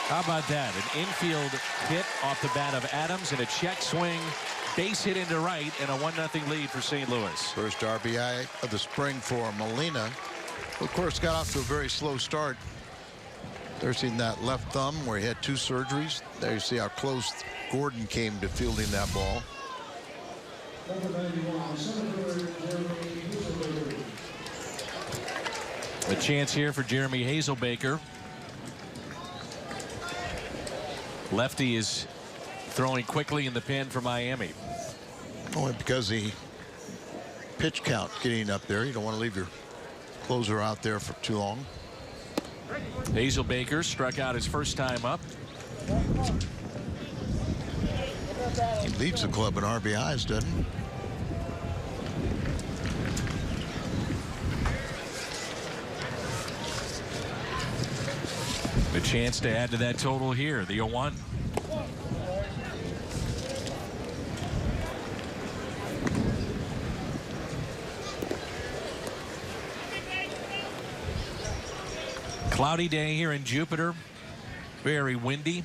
How about that? An infield hit off the bat of Adams and a check swing, base hit into right, and a 1-0 lead for St. Louis. First RBI of the spring for Molina. Of course, got off to a very slow start. There's seen that left thumb where he had 2 surgeries. There you see how close Gordon came to fielding that ball. A chance here for Jeremy Hazelbaker. Lefty is throwing quickly in the pen for Miami. Only because the pitch count getting up there. You don't want to leave your closer out there for too long. Hazelbaker struck out his first time up. He leads the club in RBIs, doesn't he? A chance to add to that total here, the 0-1. Cloudy day here in Jupiter. Very windy.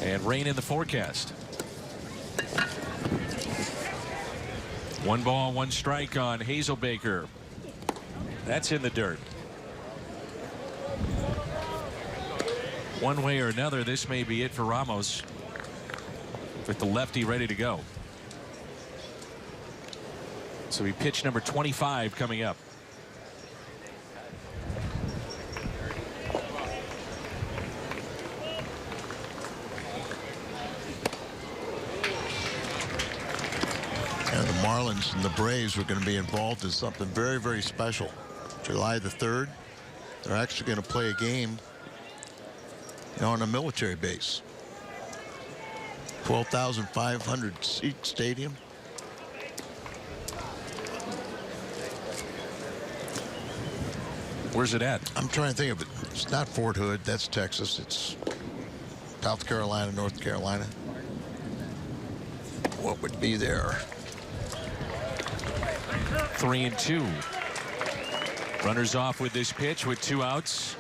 And rain in the forecast. 1 ball, 1 strike on Hazelbaker. That's in the dirt. One way or another, this may be it for Ramos with the lefty ready to go. So he pitched number 25 coming up. And the Marlins and the Braves are going to be involved in something very, very special. July the 3rd, they're actually going to play a game on a military base. 12,500 seat stadium. Where's it at? I'm trying to think of it. It's not Fort Hood. That's Texas. It's South Carolina, North Carolina. What would be there? 3-2. Runners off with this pitch with 2 outs.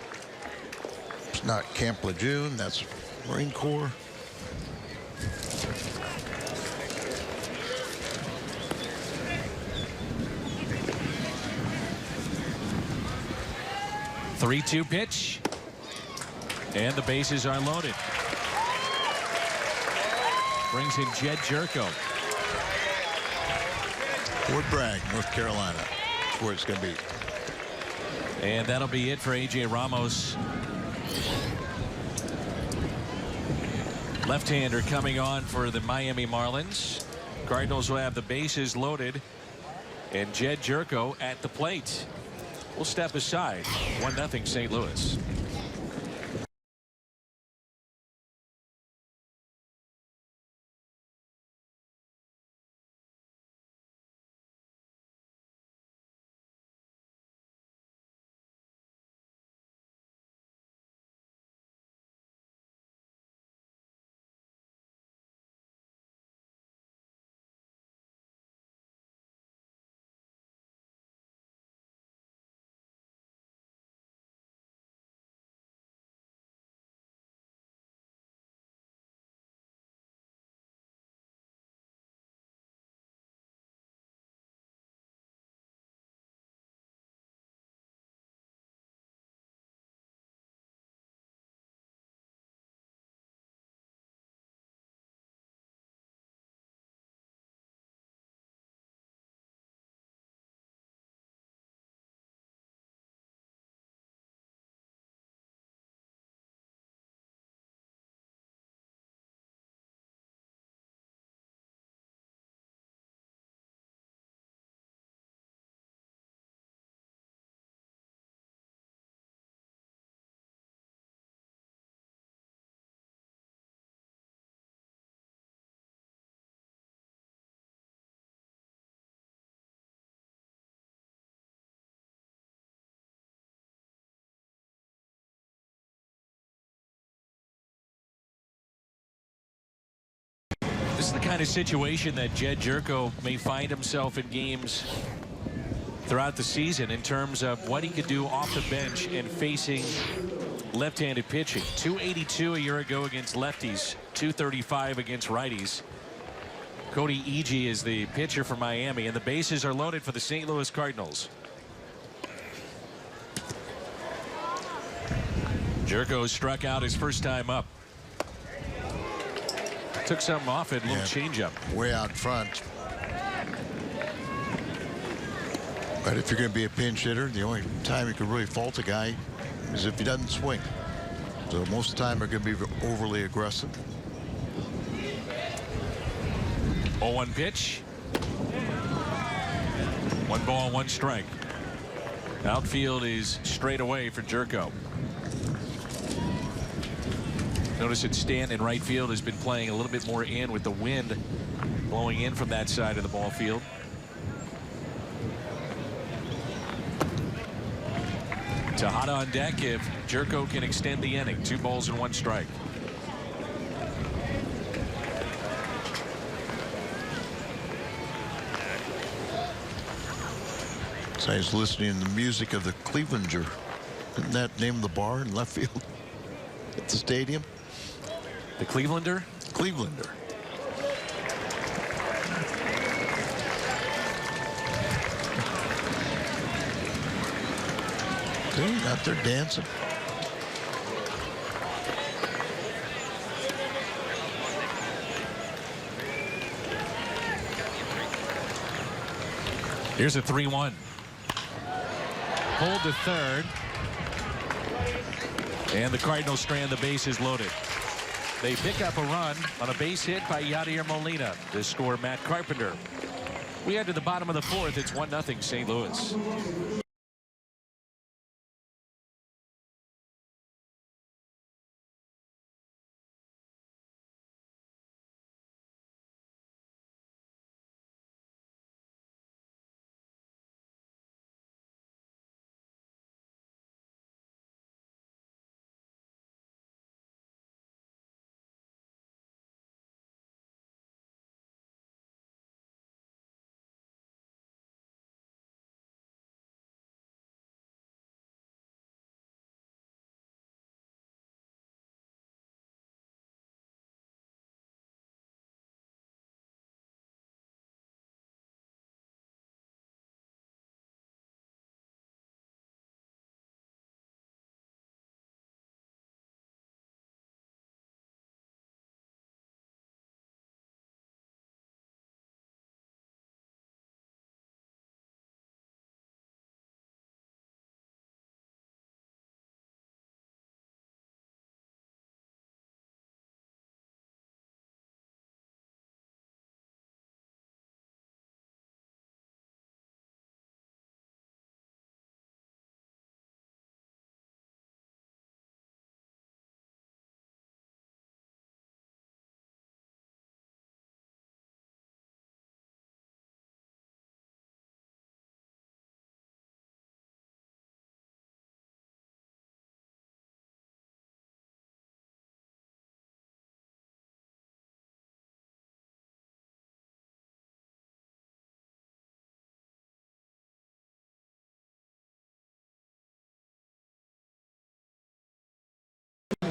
It's not Camp Lejeune. That's Marine Corps. Three-two pitch. And the bases are loaded. Brings in Jed Jerko. Fort Bragg, North Carolina. That's where it's going to be. And that'll be it for A.J. Ramos. Left-hander coming on for the Miami Marlins. Cardinals will have the bases loaded. And Jed Jerko at the plate. We'll step aside. 1-0 St. Louis. This is the kind of situation that Jed Jerko may find himself in games throughout the season in terms of what he could do off the bench and facing left-handed pitching. 282 a year ago against lefties, 235 against righties. Cody Ege is the pitcher for Miami, and the bases are loaded for the St. Louis Cardinals. Jerko struck out his first time up. Took something off it, a little changeup. Way out front. But if you're going to be a pinch hitter, the only time you can really fault a guy is if he doesn't swing. So most of the time they're going to be overly aggressive. 0-1 pitch. 1 ball, 1 strike. Outfield is straight away for Jerko. Notice that Stanton in right field has been playing a little bit more in with the wind blowing in from that side of the ball field. Tejada on deck if Jerko can extend the inning. 2 balls and 1 strike. So I was listening to the music of the Clevelander. Isn't that name of the bar in left field at the stadium? The Clevelander? Clevelander. See, out there dancing. Here's a 3-1. Pulled to third. And the Cardinals strand the bases loaded. They pick up a run on a base hit by Yadier Molina to score Matt Carpenter. We head to the bottom of the 4th. It's 1-0 St. Louis.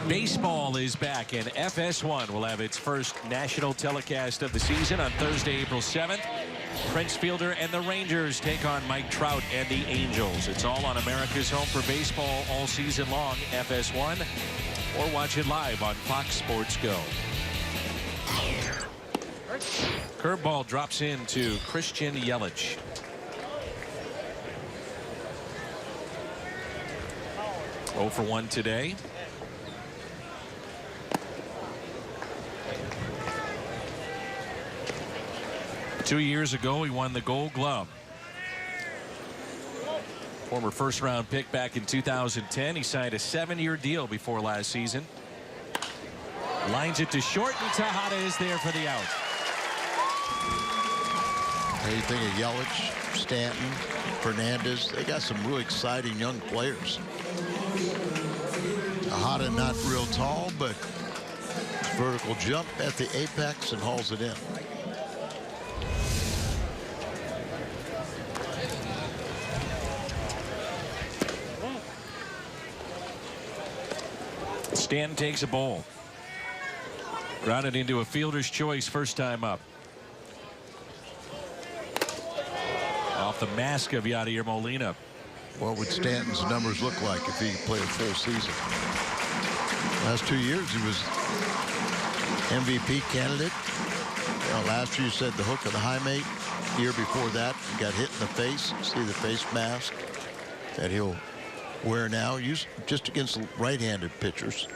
Baseball is back, and FS1 will have its first national telecast of the season on Thursday, April 7th. Prince Fielder and the Rangers take on Mike Trout and the Angels. It's all on America's home for baseball all season long, FS1, or watch it live on Fox Sports Go. Curveball drops into Christian Yelich. Oh for 1 today. Two years ago, he won the Gold Glove. Former first-round pick back in 2010. He signed a 7-year deal before last season. Lines it to short, and Tejada is there for the out. Anything of Yelich, Stanton, Fernandez, they got some really exciting young players. Tejada not real tall, but Vertical jump at the apex and hauls it in. Stanton takes a ball. Grounded into a fielder's choice first time up. Off the mask of Yadier Molina. What would Stanton's numbers look like if he played a full season? Last 2 years he was MVP candidate. Last year you said the hook of the high mate. Year before that he got hit in the face. See the face mask that he'll wear now, used just against right-handed pitchers.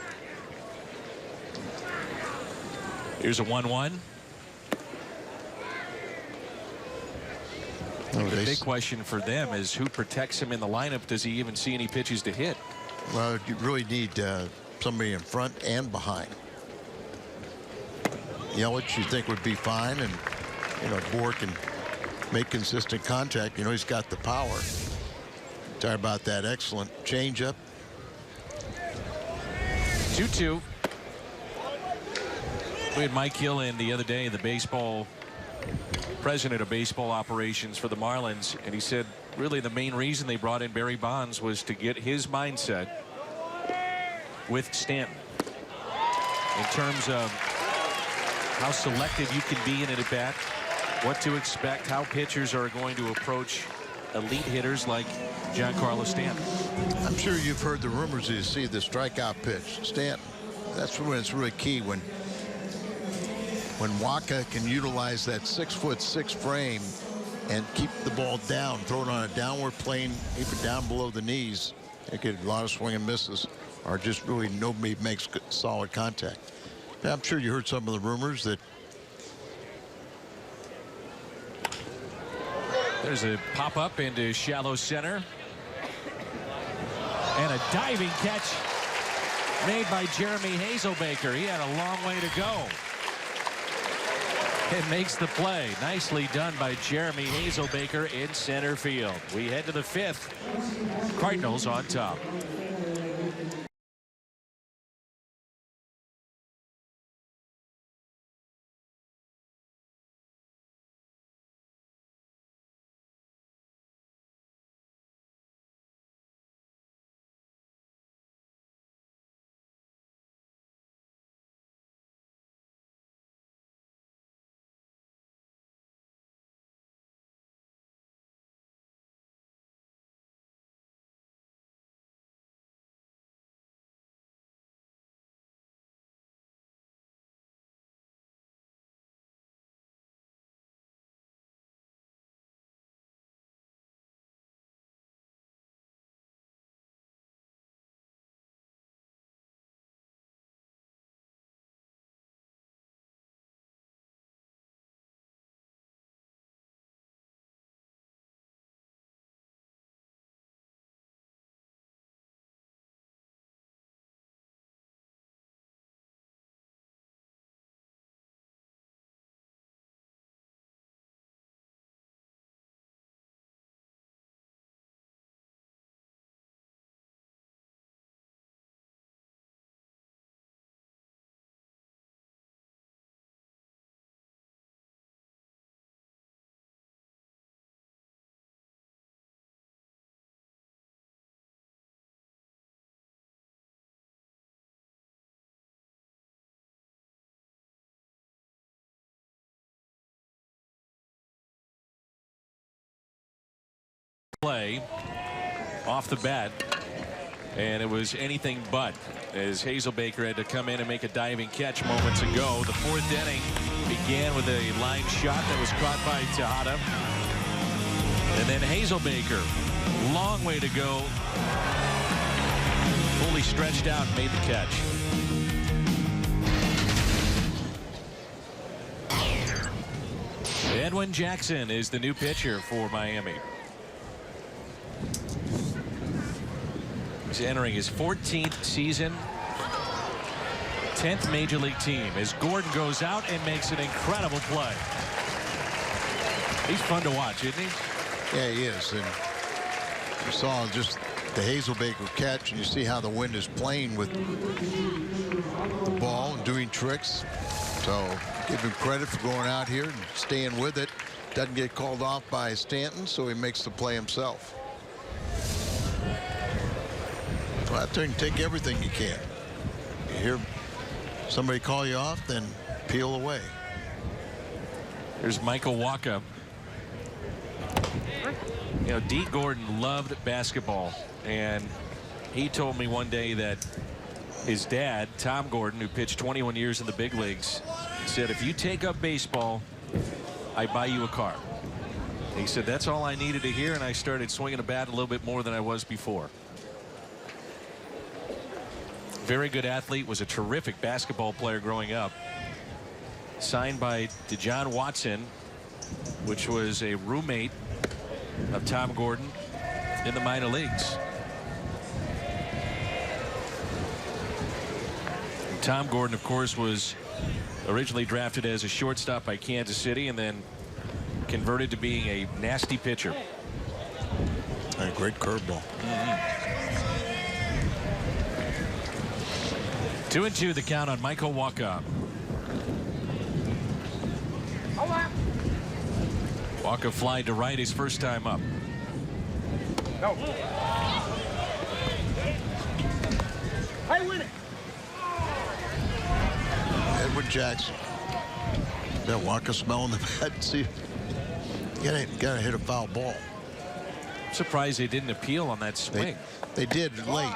Here's a 1-1. The big question for them is who protects him in the lineup. Does he even see any pitches to hit? Well, you really need somebody in front and behind. Yelich, you think, would be fine, and Bohr can make consistent contact. He's got the power. Talk about that excellent changeup. 2-2. We had Mike Hill in the other day, the president of baseball operations for the Marlins, and he said really the main reason they brought in Barry Bonds was to get his mindset with Stanton in terms of how selective you can be in an at-bat, what to expect, how pitchers are going to approach elite hitters like Giancarlo Stanton. I'm sure you've heard the rumors you see the strikeout pitch. Stanton, that's when it's really key, when Waka can utilize that 6'6" frame and keep the ball down, throw it on a downward plane, keep it down below the knees. They get a lot of swing and misses, or just really nobody makes good, solid contact. But I'm sure you heard some of the rumors that. There's a pop-up into shallow center. And a diving catch made by Jeremy Hazelbaker. He had a long way to go. It makes the play. Nicely done by Jeremy Hazelbaker in center field. We head to the 5th. Cardinals on top. Play off the bat, and it was anything but, as Hazelbaker had to come in and make a diving catch moments ago. The 4th inning began with a line shot that was caught by Tejada, and then Hazelbaker, long way to go, fully stretched out and made the catch. Edwin Jackson is the new pitcher for Miami. He's entering his 14th season, 10th major league team, as Gordon goes out and makes an incredible play. He's fun to watch, isn't he? Yeah, he is. And you saw just the Hazelbaker catch, and you see how the wind is playing with the ball and doing tricks. So give him credit for going out here and staying with it. Doesn't get called off by Stanton, so he makes the play himself. Well, out there and take everything you can. You hear somebody call you off, then peel away. Here's Michael Wacha. You know, Dee Gordon loved basketball, and he told me one day that his dad, Tom Gordon, who pitched 21 years in the big leagues, said, if you take up baseball, I buy you a car. He said, that's all I needed to hear, and I started swinging a bat a little bit more than I was before. Very good athlete, was a terrific basketball player growing up. Signed by DeJohn Watson, which was a roommate of Tom Gordon in the minor leagues. And Tom Gordon, of course, was originally drafted as a shortstop by Kansas City and then converted to being a nasty pitcher. A great curveball. 2-2 the count on Michael Wacha. Wacha flied to right his first time up. No. I win it. Edwin Jackson. That Wacha smelling the bat. See, you gotta hit a foul ball. I'm surprised they didn't appeal on that swing. They did late.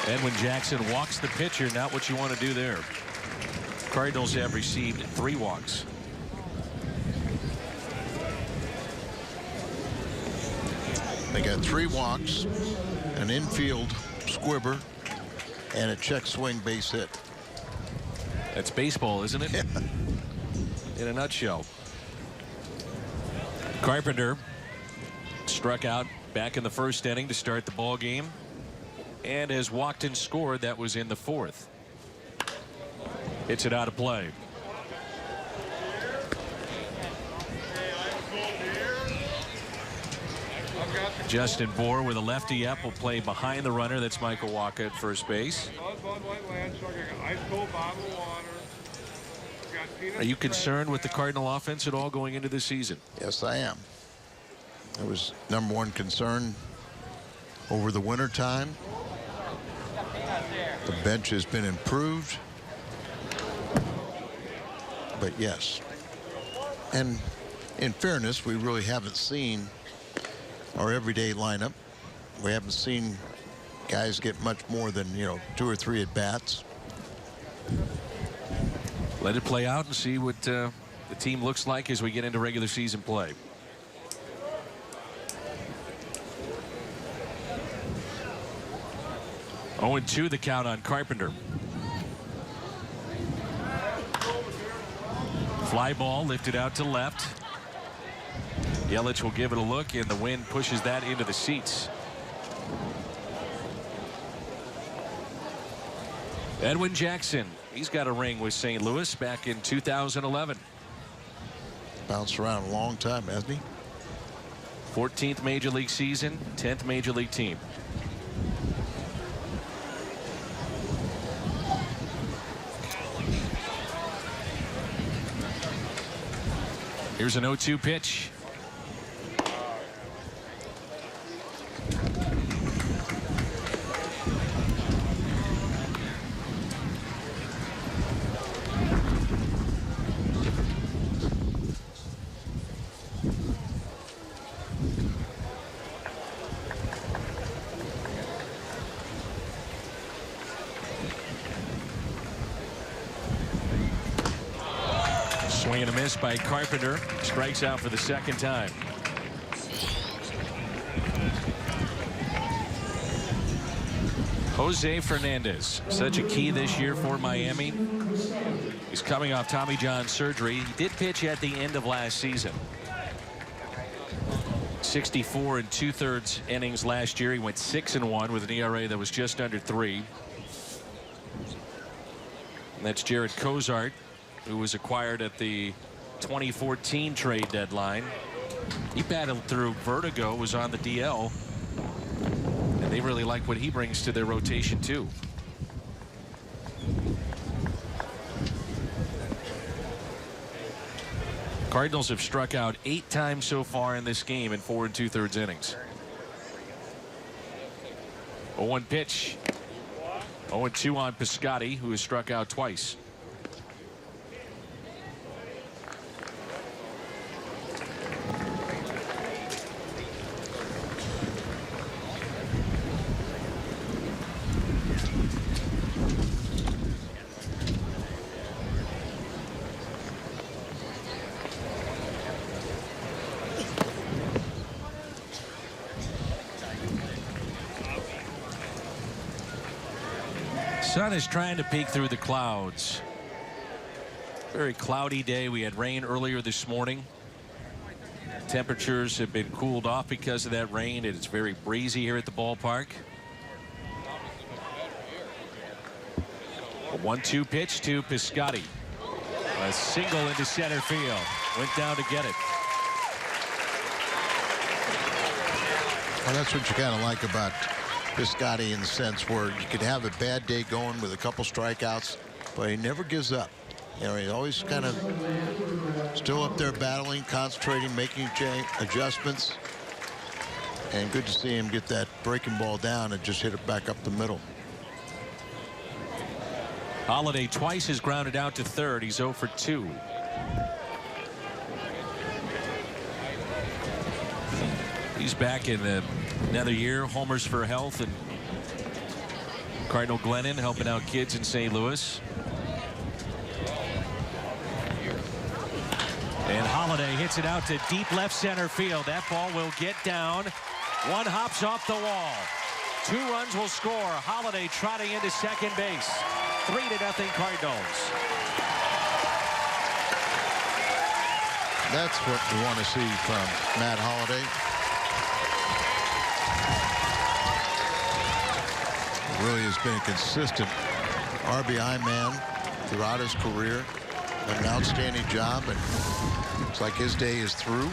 Edwin Jackson walks the pitcher. Not what you want to do there. Cardinals have received 3 walks. They got 3 walks, an infield squibber, and a check swing base hit. That's baseball, isn't it? Yeah. In a nutshell. Carpenter struck out back in the first inning to start the ball game, and has walked and scored. That was in the 4th. Hits it out of play. Justin Bohr with a lefty up will play behind the runner. That's Michael Wacha at first base. Are you concerned with the Cardinal offense at all going into this season? Yes, I am. It was #1 concern over the winter time. The bench has been improved. But yes. And in fairness, we really haven't seen our everyday lineup. We haven't seen guys get much more than, 2 or 3 at bats. Let it play out and see what the team looks like as we get into regular season play. Oh, 2 the count on Carpenter. Fly ball lifted out to left. Yelich will give it a look, and the wind pushes that into the seats. Edwin Jackson, he's got a ring with St. Louis back in 2011. Bounced around a long time, hasn't he? 14th major league season, 10th major league team. Here's an 0-2 pitch. Swing and a miss by Carpenter. Strikes out for the 2nd time. Jose Fernandez, such a key this year for Miami. He's coming off Tommy John surgery. He did pitch at the end of last season. 64 2/3 innings last year. He went 6-1 with an ERA that was just under 3. And that's Jared Cozart, who was acquired at the 2014 trade deadline. He battled through vertigo, was on the DL, and they really like what he brings to their rotation too. Cardinals have struck out 8 times so far in this game in 4 2/3 innings. 0-1 pitch. 0-2 on Piscotty, who has struck out twice. Sun is trying to peek through the clouds. Very cloudy day. We had rain earlier this morning. Temperatures have been cooled off because of that rain. It's very breezy here at the ballpark. A 1-2 pitch to Piscotty. A single into center field. Went down to get it. Well, that's what you kind of like about Piscotty, in the sense where you could have a bad day going with a couple strikeouts, but he never gives up. You know, he's always kind of still up there battling, concentrating, making adjustments. And good to see him get that breaking ball down and just hit it back up the middle. Holiday twice has grounded out to third. He's 0 for 2. He's back in another year. Homers for health, and Cardinal Glennon helping out kids in St. Louis. And Holiday hits it out to deep left center field. That ball will get down. One hops off the wall. 2 runs will score. Holiday trotting into second base. 3-0 Cardinals. That's what we want to see from Matt Holiday. Really has been a consistent RBI man throughout his career. Done an outstanding job, and looks like his day is through.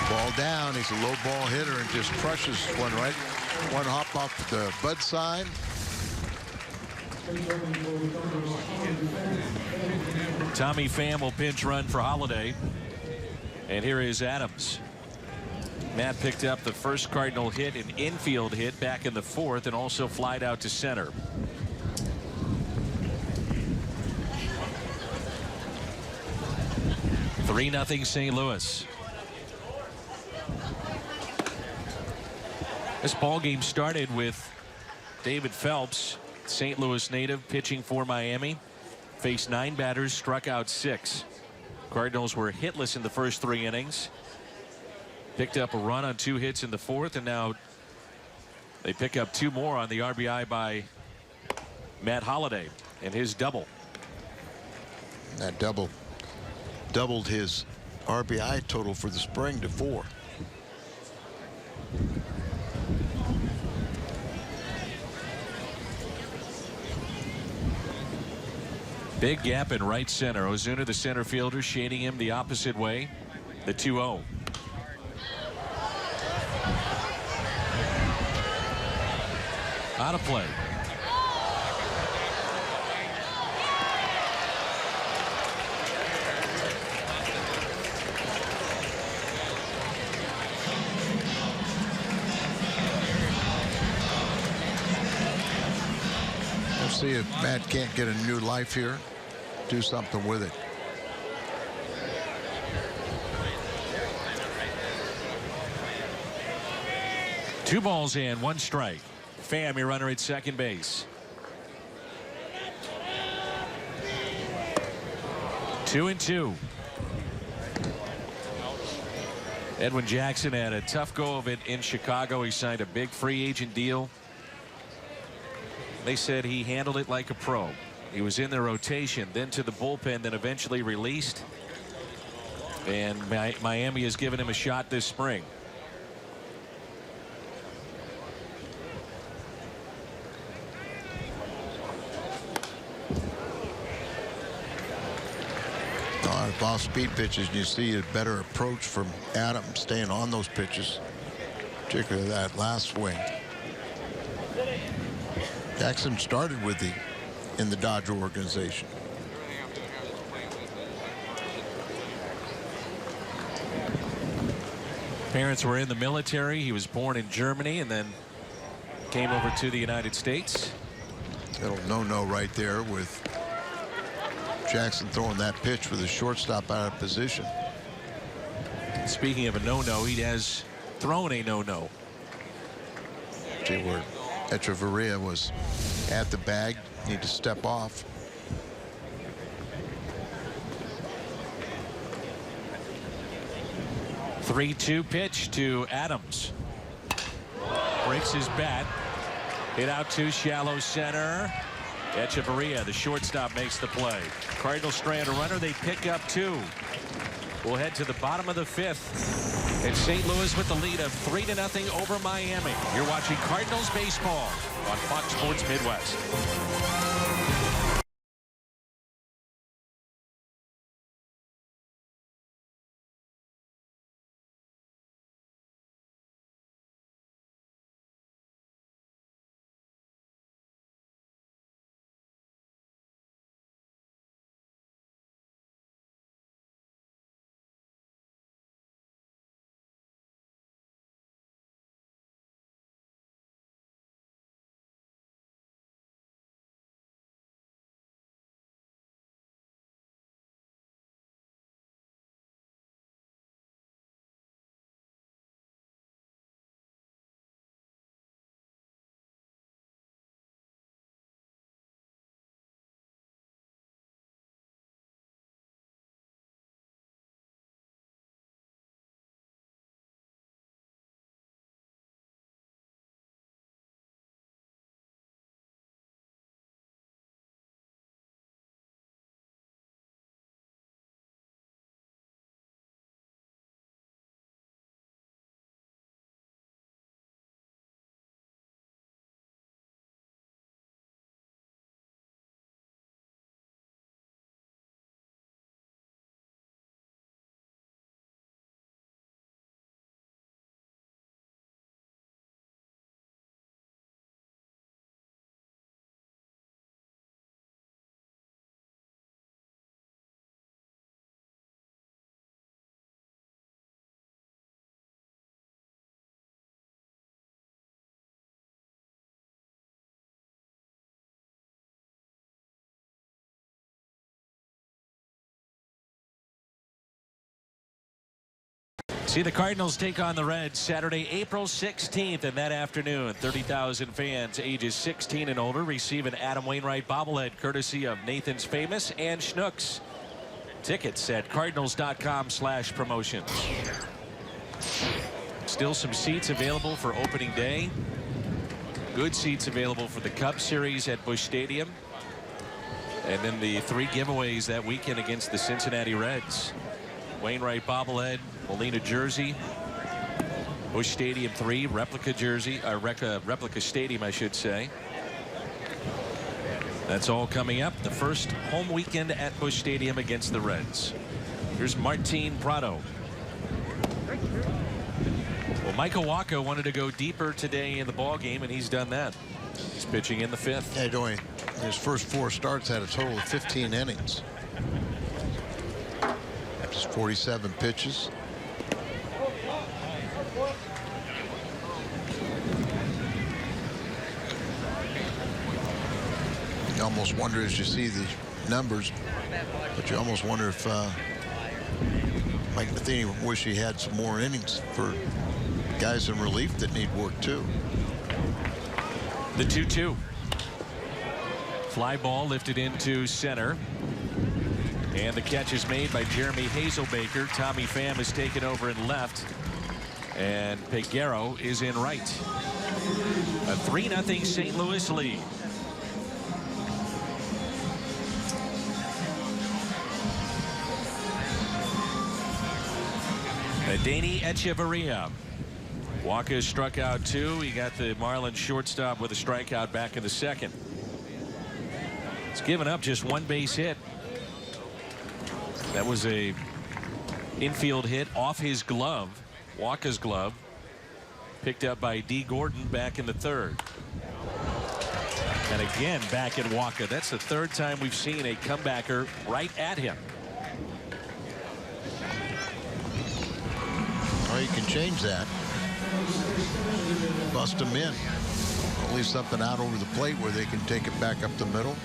Ball down. He's a low ball hitter and just crushes one hop off the bud sign. Tommy Pham will pinch run for Holiday. And here is Adams. Matt picked up the first Cardinal hit, an infield hit back in the 4th, and also flied out to center. Three 0 St. Louis. This ball game started with David Phelps, St. Louis native, pitching for Miami. Faced 9 batters, struck out 6. Cardinals were hitless in the first 3 innings. Picked up a run on 2 hits in the 4th, and now they pick up 2 more on the RBI by Matt Holiday and his double. That doubled his RBI total for the spring to 4. Big gap in right center. Ozuna, the center fielder, shading him the opposite way. The 2-0. Out of play. Let's see if Matt can't get a new life here. Do something with it. Two balls and 1 strike. Pham, your runner at second base. 2-2. Edwin Jackson had a tough go of it in Chicago. He signed a big free agent deal. They said he handled it like a pro. He was in the rotation, then to the bullpen, then eventually released. And Miami has given him a shot this spring. Off-speed pitches, and you see a better approach from Adam staying on those pitches, particularly that last swing. Jackson started with in the Dodger organization. Parents were in the military. He was born in Germany and then came over to the United States. Little no-no right there with Jackson throwing that pitch with the shortstop out of position. Speaking of a no-no, he has thrown a no-no. See where Echeverria was at the bag, need to step off. Three-two pitch to Adams. Breaks his bat. Hit out to shallow center. Echeverria, the shortstop, makes the play. Cardinals strand a runner. They pick up 2. We'll head to the bottom of the 5th. And St. Louis with the lead of 3-0 over Miami. You're watching Cardinals baseball on Fox Sports Midwest. See the Cardinals take on the Reds Saturday, April 16th, and that afternoon, 30,000 fans ages 16 and older receive an Adam Wainwright bobblehead courtesy of Nathan's Famous and Schnucks. Tickets at cardinals.com/promotions. Still some seats available for opening day. Good seats available for the Cubs series at Busch Stadium. And then the 3 giveaways that weekend against the Cincinnati Reds. Wainwright bobblehead, Molina jersey, Busch Stadium 3 replica jersey, replica stadium I should say. That's all coming up. The first home weekend at Busch Stadium against the Reds. Here's Martin Prado. Well, Michael Wacha wanted to go deeper today in the ball game, and he's done that. He's pitching in the 5th. Yeah, doing his first 4 starts had a total of 15 innings. Just 47 pitches. You almost wonder as you see the numbers, but you almost wonder if Mike Matheny wish he had some more innings for guys in relief that need work too. The 2-2. Fly ball lifted into center. And the catch is made by Jeremy Hazelbaker. Tommy Pham is taken over in left. And Peguero is in right. A 3-0 St. Louis lead. Adeiny Echeverria. Wacha struck out 2. He got the Marlins shortstop with a strikeout back in the 2nd. He's given up just 1 base hit. That was a infield hit off his glove, Walker's glove, picked up by D. Gordon back in the third. And again back at Walker. That's the third time we've seen a comebacker right at him. Well, you can change that. Bust them in. At least something out over the plate where they can take it back up the middle.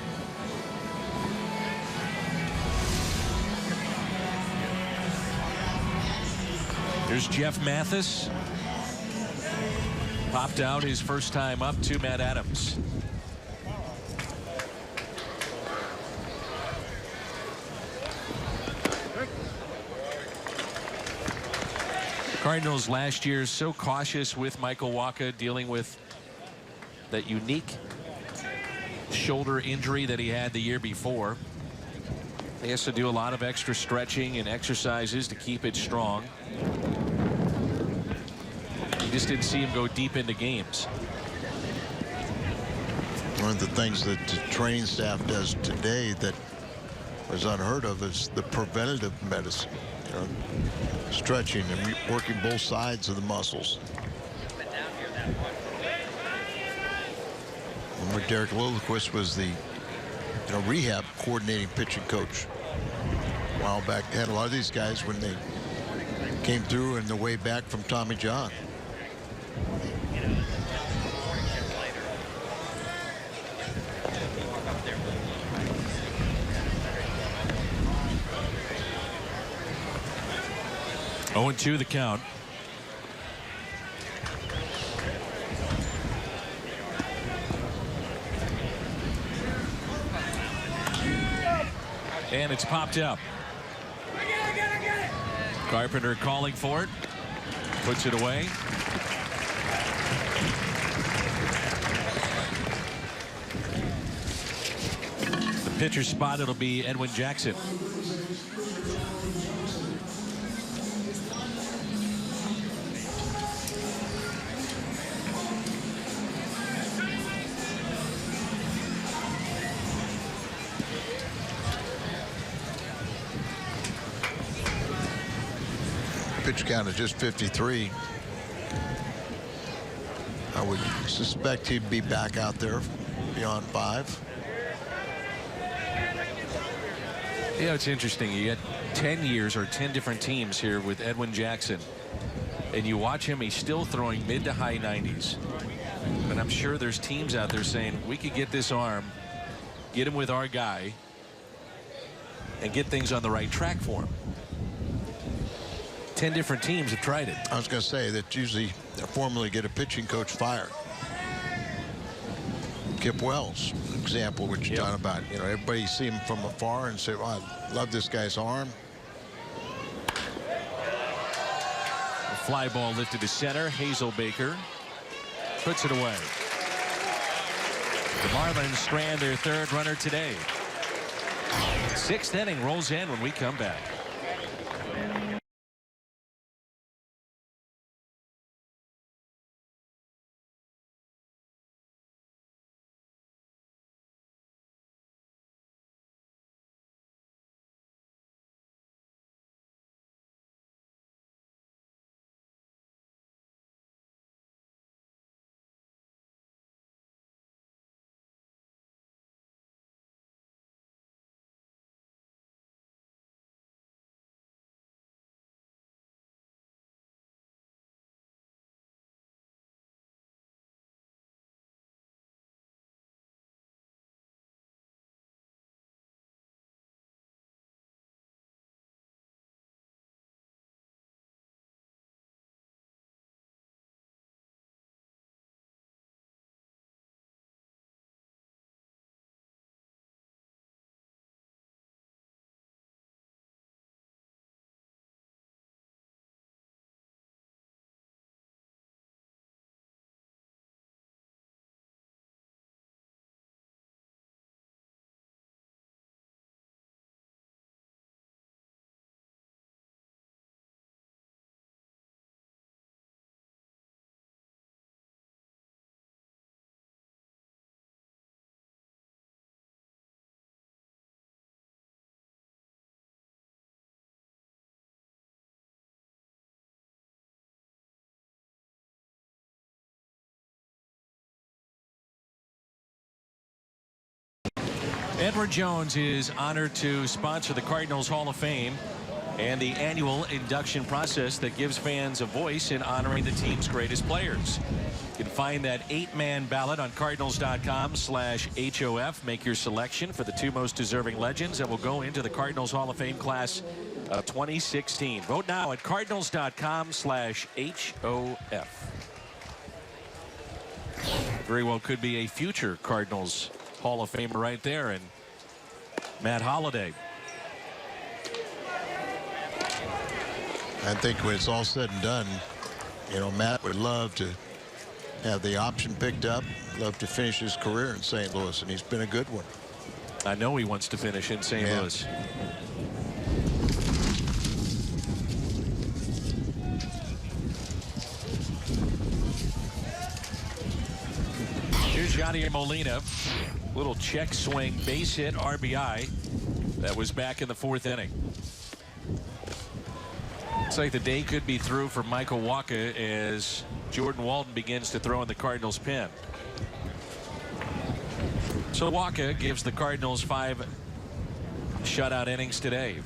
Here's Jeff Mathis. Popped out his first time up to Matt Adams. Cardinals last year so cautious with Michael Wacha, dealing with that unique shoulder injury that he had the year before. He has to do a lot of extra stretching and exercises to keep it strong. You just didn't see him go deep into games. One of the things that the training staff does today that was unheard of is the preventative medicine. You know, stretching and working both sides of the muscles. Remember, Derek Lilliquist was the rehab coordinating pitching coach a while back. They had a lot of these guys when they came through in the way back from Tommy John. Oh, 0-2 the count. And it's popped up. Carpenter calling for it. Puts it away. The pitcher spot, it'll be Edwin Jackson. Pitch count is just 53. I would suspect he'd be back out there beyond 5. Yeah, it's interesting. You get 10 years or 10 different teams here with Edwin Jackson. And you watch him, he's still throwing mid to high 90s. But I'm sure there's teams out there saying, we could get this arm, get him with our guy, and get things on the right track for him. 10 different teams have tried it. I was going to say that usually formally get a pitching coach fired. Kip Wells, example, what you're talking about. You know, everybody see him from afar and say, well, I love this guy's arm. The fly ball lifted to center. Hazelbaker puts it away. The Marlins strand their third runner today. 6th inning rolls in when we come back. Edward Jones is honored to sponsor the Cardinals Hall of Fame and the annual induction process that gives fans a voice in honoring the team's greatest players. You can find that 8-man ballot on Cardinals.com/HOF. Make your selection for the 2 most deserving legends that will go into the Cardinals Hall of Fame class of 2016. Vote now at Cardinals.com/HOF. Very well could be a future Cardinals Hall of Famer right there, and Matt Holliday. I think when it's all said and done, you know, Matt would love to have the option picked up, love to finish his career in St. Louis, and he's been a good one. I know he wants to finish in St. Louis. Here's Yadier Molina. Little check swing, base hit, RBI. That was back in the 4th inning. Looks like the day could be through for Michael Wacha as Jordan Walden begins to throw in the Cardinals pen. So Wacha gives the Cardinals 5 shutout innings today.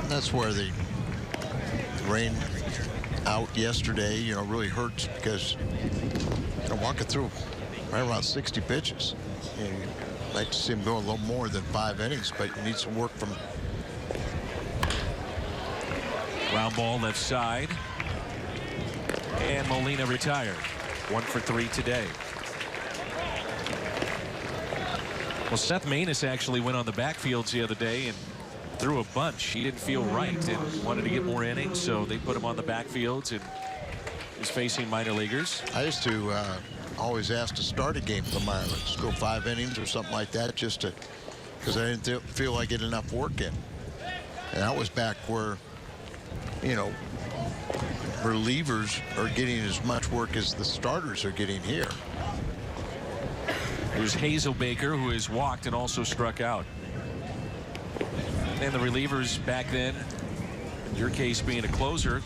That's where the rain out yesterday, you know, really hurts because, you know, Wacha threw right around 60 pitches. You know, you'd like to see him go a little more than 5 innings, but you need some work from. Ground ball left side. And Molina retired. 1 for 3 today. Well, Seth Maness actually went on the backfields the other day and threw a bunch. He didn't feel right and wanted to get more innings, so they put him on the backfields and is facing minor leaguers. I used to always ask to start a game for the Marlins, go 5 innings or something like that, just to, because I didn't feel like getting enough work in. And that was back where, you know, relievers are getting as much work as the starters are getting here. There's Hazelbaker, who has walked and also struck out. And the relievers back then, in your case being a closer,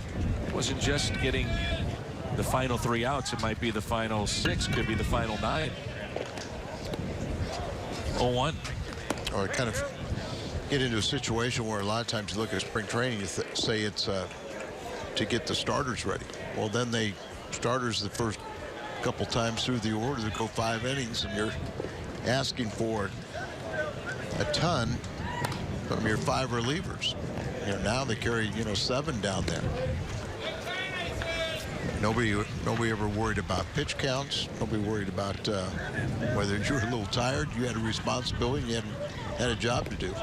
it wasn't just getting the final 3 outs. It might be the final 6, could be the final 9. 0-1. Or kind of get into a situation where a lot of times you look at spring training, you say it's to get the starters ready. Well, then they starters the first couple times through the order to go 5 innings, and you're asking for a ton from your 5 relievers. You know, now they carry, you know, 7 down there. Nobody ever worried about pitch counts. Nobody worried about whether you were a little tired. You had a responsibility. You had a job to do.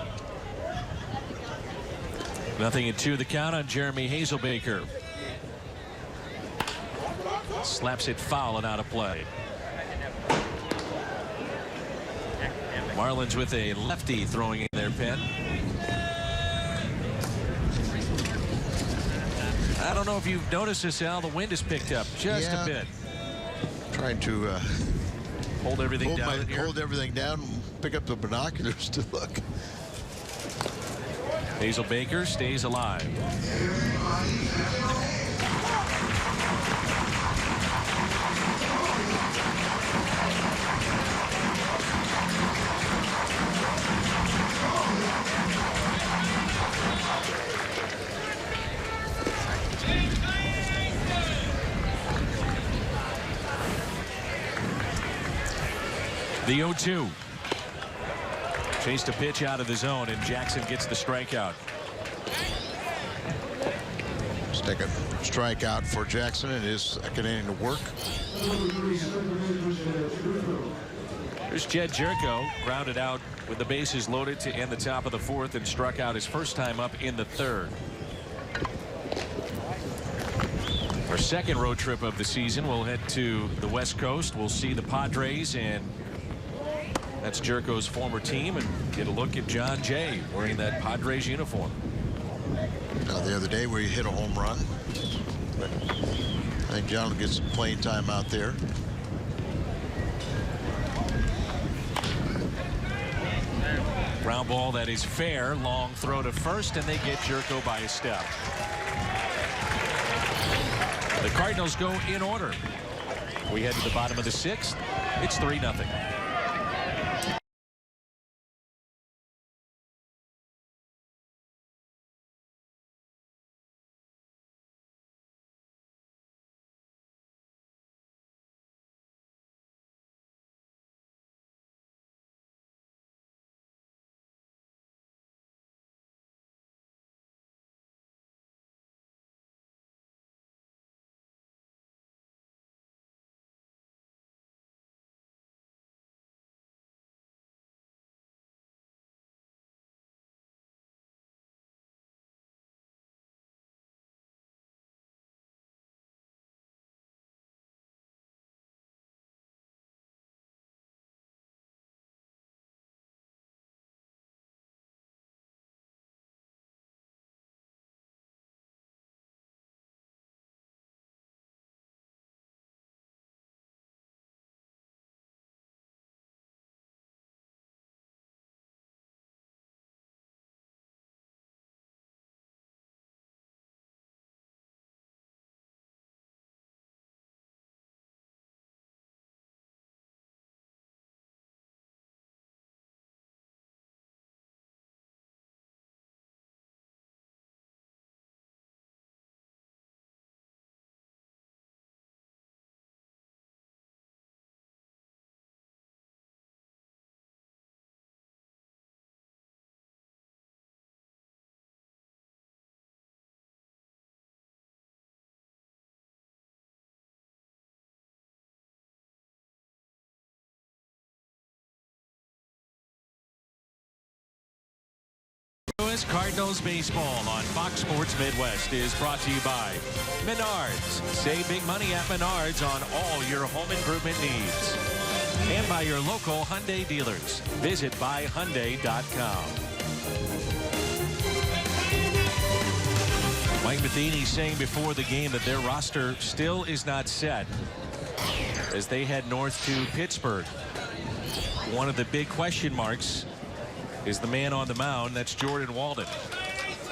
0-2 the count on Jeremy Hazelbaker. Slaps it foul and out of play. Marlins with a lefty throwing in their pen. I don't know if you've noticed this, Al. The wind has picked up just a bit. Trying to hold everything down in here. Hold everything down and pick up the binoculars to look. Hazelbaker stays alive. The 0-2. Chased a pitch out of the zone, and Jackson gets the strikeout. Let's take a strikeout for Jackson in his 2nd inning to work. There's Jed Jerko, grounded out with the bases loaded to end the top of the 4th and struck out his first time up in the 3rd. Our 2nd road trip of the season, we'll head to the West Coast. We'll see the Padres, and that's Jerko's former team, and get a look at John Jay wearing that Padres uniform. Now, the other day we hit a home run, but I think John will get some playing time out there. Ground ball that is fair, long throw to first, and they get Jerko by a step. The Cardinals go in order. We head to the bottom of the 6th. It's 3-0. Louis Cardinals baseball on Fox Sports Midwest is brought to you by Menards. Save big money at Menards on all your home improvement needs. And by your local Hyundai dealers. Visit buyhyundai.com. Mike Matheny saying before the game that their roster still is not set as they head north to Pittsburgh. One of the big question marks is the man on the mound. That's Jordan Walden.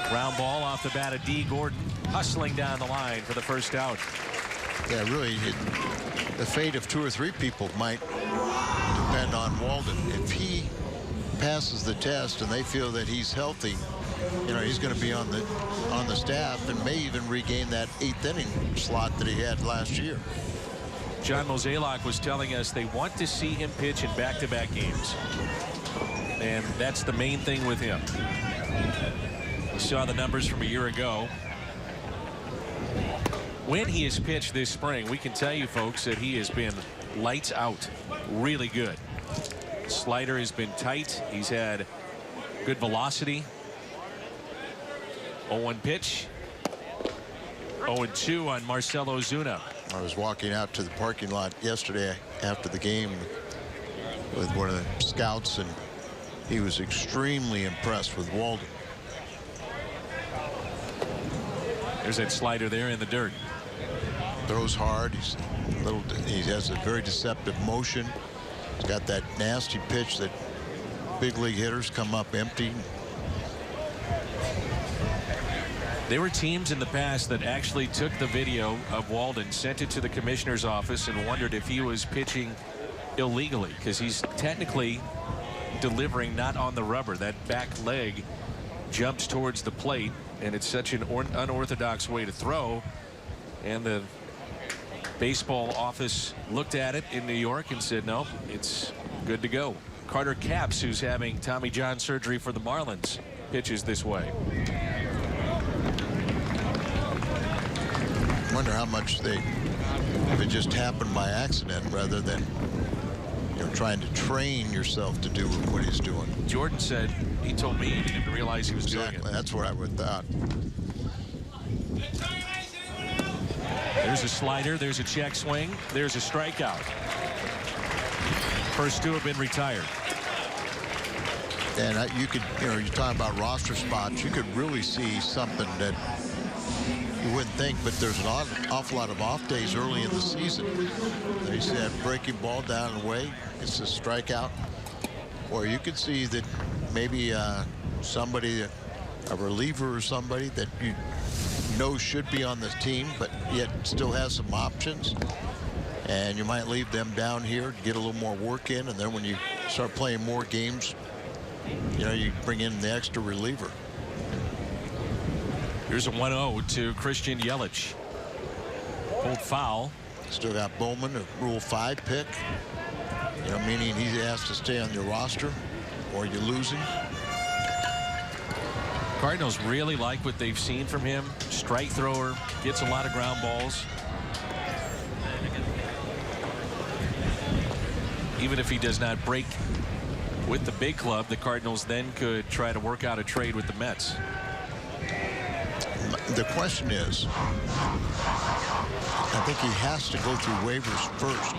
Ground ball off the bat of D. Gordon, hustling down the line for the first out. Yeah, really, the fate of 2 or 3 people might depend on Walden. If he passes the test and they feel that he's healthy, you know, he's going to be on the staff and may even regain that 8th inning slot that he had last year. John Mozeliak was telling us they want to see him pitch in back-to-back games. And that's the main thing with him. We saw the numbers from a year ago. When he has pitched this spring, we can tell you folks that he has been lights out. Really good. Slider has been tight. He's had good velocity. 0-1 pitch. 0-2 on Marcell Ozuna. I was walking out to the parking lot yesterday after the game with one of the scouts, and he was extremely impressed with Walden. There's that slider there in the dirt. Throws hard. He has a very deceptive motion. He's got that nasty pitch that big league hitters come up empty. There were teams in the past that actually took the video of Walden, sent it to the commissioner's office, and wondered if he was pitching illegally, because he's technically delivering not on the rubber. That back leg jumps towards the plate, and it's such an unorthodox way to throw. And the baseball office looked at it in New York and said, no, it's good to go. Carter Capps, who's having Tommy John surgery for the Marlins, pitches this way. I wonder how much if it just happened by accident rather than, you know, trying to train yourself to do what he's doing. Jordan said he told me he didn't realize he was doing it. That's what I would thought. There's a slider. There's a check swing. There's a strikeout. First 2 have been retired. And you could, you know, you're talking about roster spots. You could really see something that you wouldn't think, but there's an awful lot of off days early in the season. They said breaking ball down and away. It's a strikeout. Or you could see that maybe somebody, a reliever or somebody that you know should be on the team, but yet still has some options. And you might leave them down here to get a little more work in. And then when you start playing more games, you know, you bring in the extra reliever. Here's a 1-0 to Christian Yelich. Pulled foul. Still got Bowman, a Rule 5 pick. You know, meaning he has to stay on your roster or you lose him. Cardinals really like what they've seen from him. Strike thrower, gets a lot of ground balls. Even if he does not break with the big club, the Cardinals then could try to work out a trade with the Mets. The question is, I think he has to go through waivers first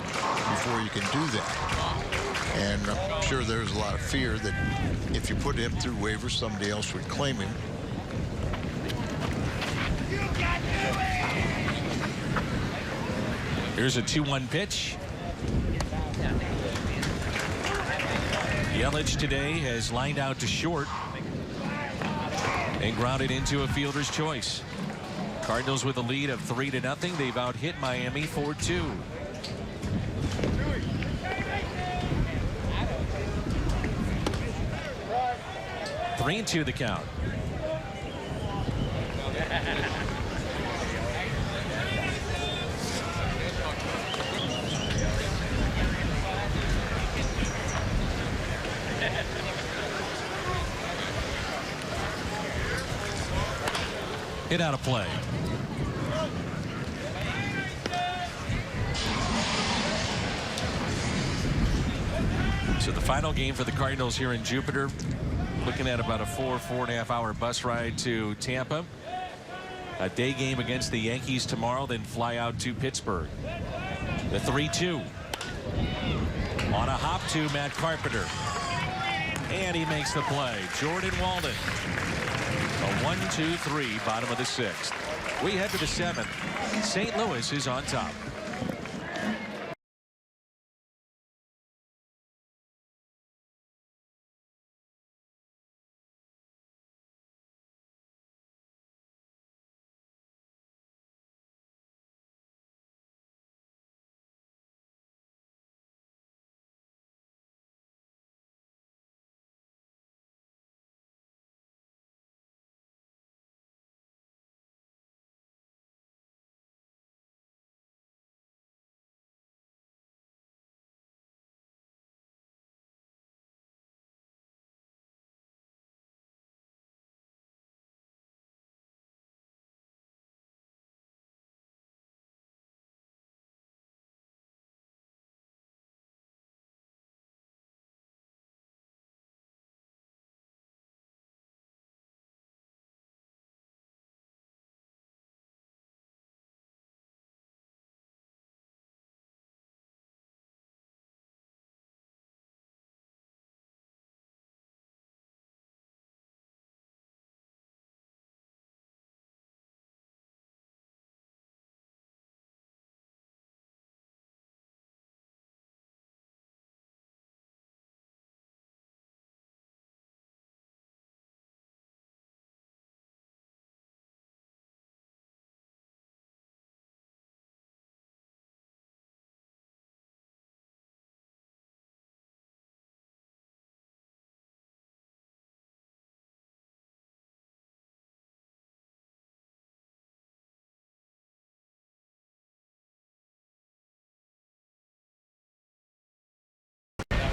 before you can do that. And I'm sure there's a lot of fear that if you put him through waivers, somebody else would claim him. Here's a 2-1 pitch. Yelich today has lined out to short and grounded into a fielder's choice. Cardinals with a lead of 3-0. They've out-hit Miami 4-2. Three and 2 the count. Hit out of play. So the final game for the Cardinals here in Jupiter Looking at about a 4.5 hour bus ride to Tampa. A day game against the Yankees tomorrow, then fly out to Pittsburgh. The 3-2. On a hop to Matt Carpenter. And he makes the play. Jordan Walden. A 1-2-3, bottom of the 6th. We head to the 7th. St. Louis is on top.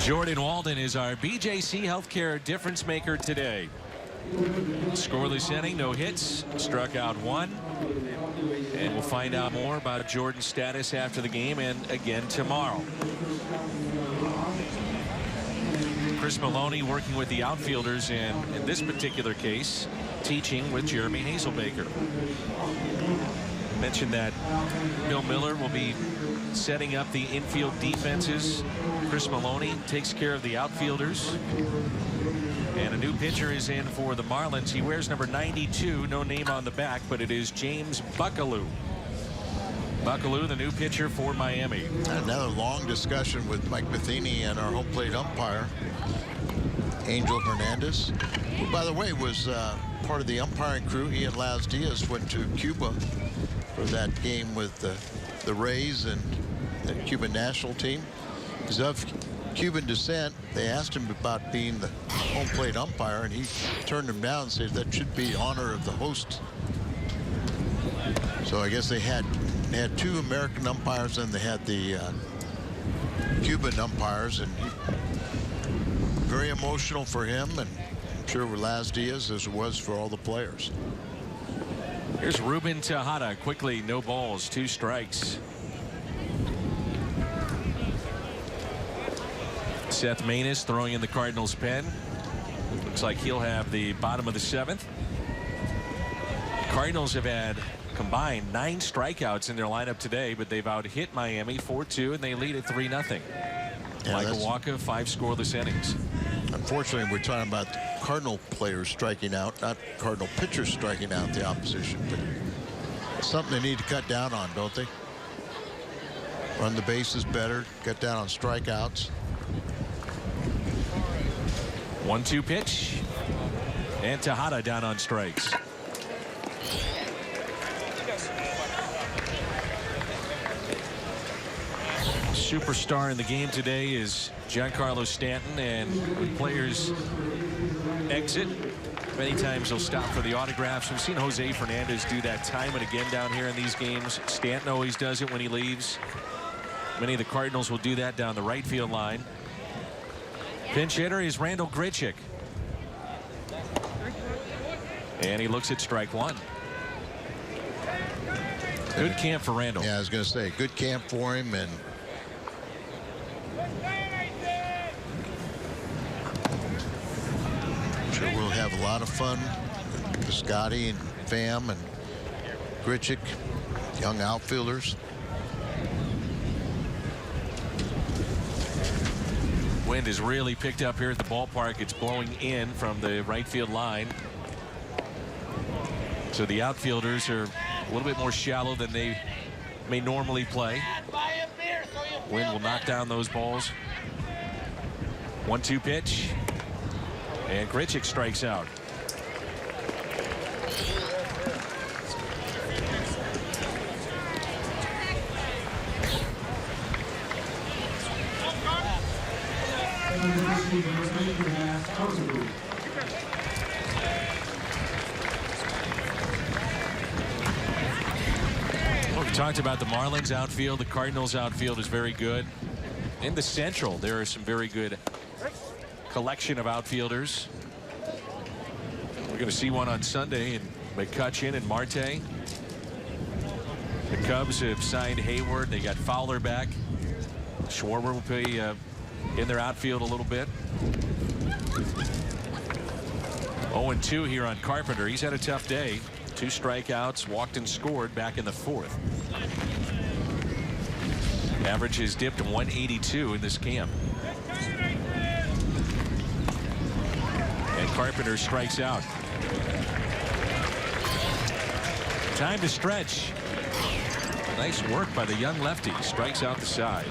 Jordan Walden is our BJC Healthcare difference maker today. Scoreless inning, no hits, struck out 1. And we'll find out more about Jordan's status after the game and again tomorrow. Chris Maloney working with the outfielders, and in this particular case, teaching with Jeremy Hazelbaker. Mentioned that Bill Miller will be setting up the infield defenses. Chris Maloney takes care of the outfielders. And a new pitcher is in for the Marlins. He wears number 92, no name on the back, but it is James Buckaloo. Buckaloo, the new pitcher for Miami. Another long discussion with Mike Matheny and our home plate umpire, Angel Hernandez, who, by the way, was part of the umpiring crew. He and Laz Diaz went to Cuba for that game with the Rays and the Cuban national team. He's of Cuban descent. They asked him about being the home plate umpire, and he turned them down and said that should be honor of the host. So I guess they had 2 American umpires, and they had the Cuban umpires, and very emotional for him, and I'm sure with Laz Diaz as it was for all the players. Here's Ruben Tejada. Quickly, no balls, 2 strikes. Seth Maness throwing in the Cardinals pen. Looks like he'll have the bottom of the 7th. Cardinals have had combined 9 strikeouts in their lineup today, but they've out-hit Miami 4-2, and they lead at 3-0. Yeah, Michael Wacha, 5 scoreless innings. Unfortunately, we're talking about Cardinal players striking out, not Cardinal pitchers striking out the opposition. But it's something they need to cut down on, don't they? Run the bases better, cut down on strikeouts. 1-2 pitch. And Tejada down on strikes. Superstar in the game today is Giancarlo Stanton, and when players exit, many times they'll stop for the autographs. We've seen Jose Fernandez do that time and again down here in these games. Stanton always does it when he leaves. Many of the Cardinals will do that down the right field line. Pinch hitter is Randall Grichuk. And he looks at strike 1. Good camp for Randall. Yeah, I was going to say, good camp for him, and sure we'll have a lot of fun with Scotty and Pham and Grichuk, young outfielders. Wind has really picked up here at the ballpark. It's blowing in from the right field line. So the outfielders are a little bit more shallow than they may normally play. Wind will knock down those balls. 1-2 pitch. And Grichuk strikes out. Well, we talked about the Marlins outfield. The Cardinals outfield is very good. In the Central, there are some very good collection of outfielders. We're going to see one on Sunday in McCutchen and Marte. The Cubs have signed Hayward. They got Fowler back. Schwarber will be in their outfield a little bit. 0-2 here on Carpenter. He's had a tough day. 2 strikeouts, walked and scored back in the 4th. Average has dipped to 182 in this camp. And Carpenter strikes out. Time to stretch. Nice work by the young lefty. Strikes out the side.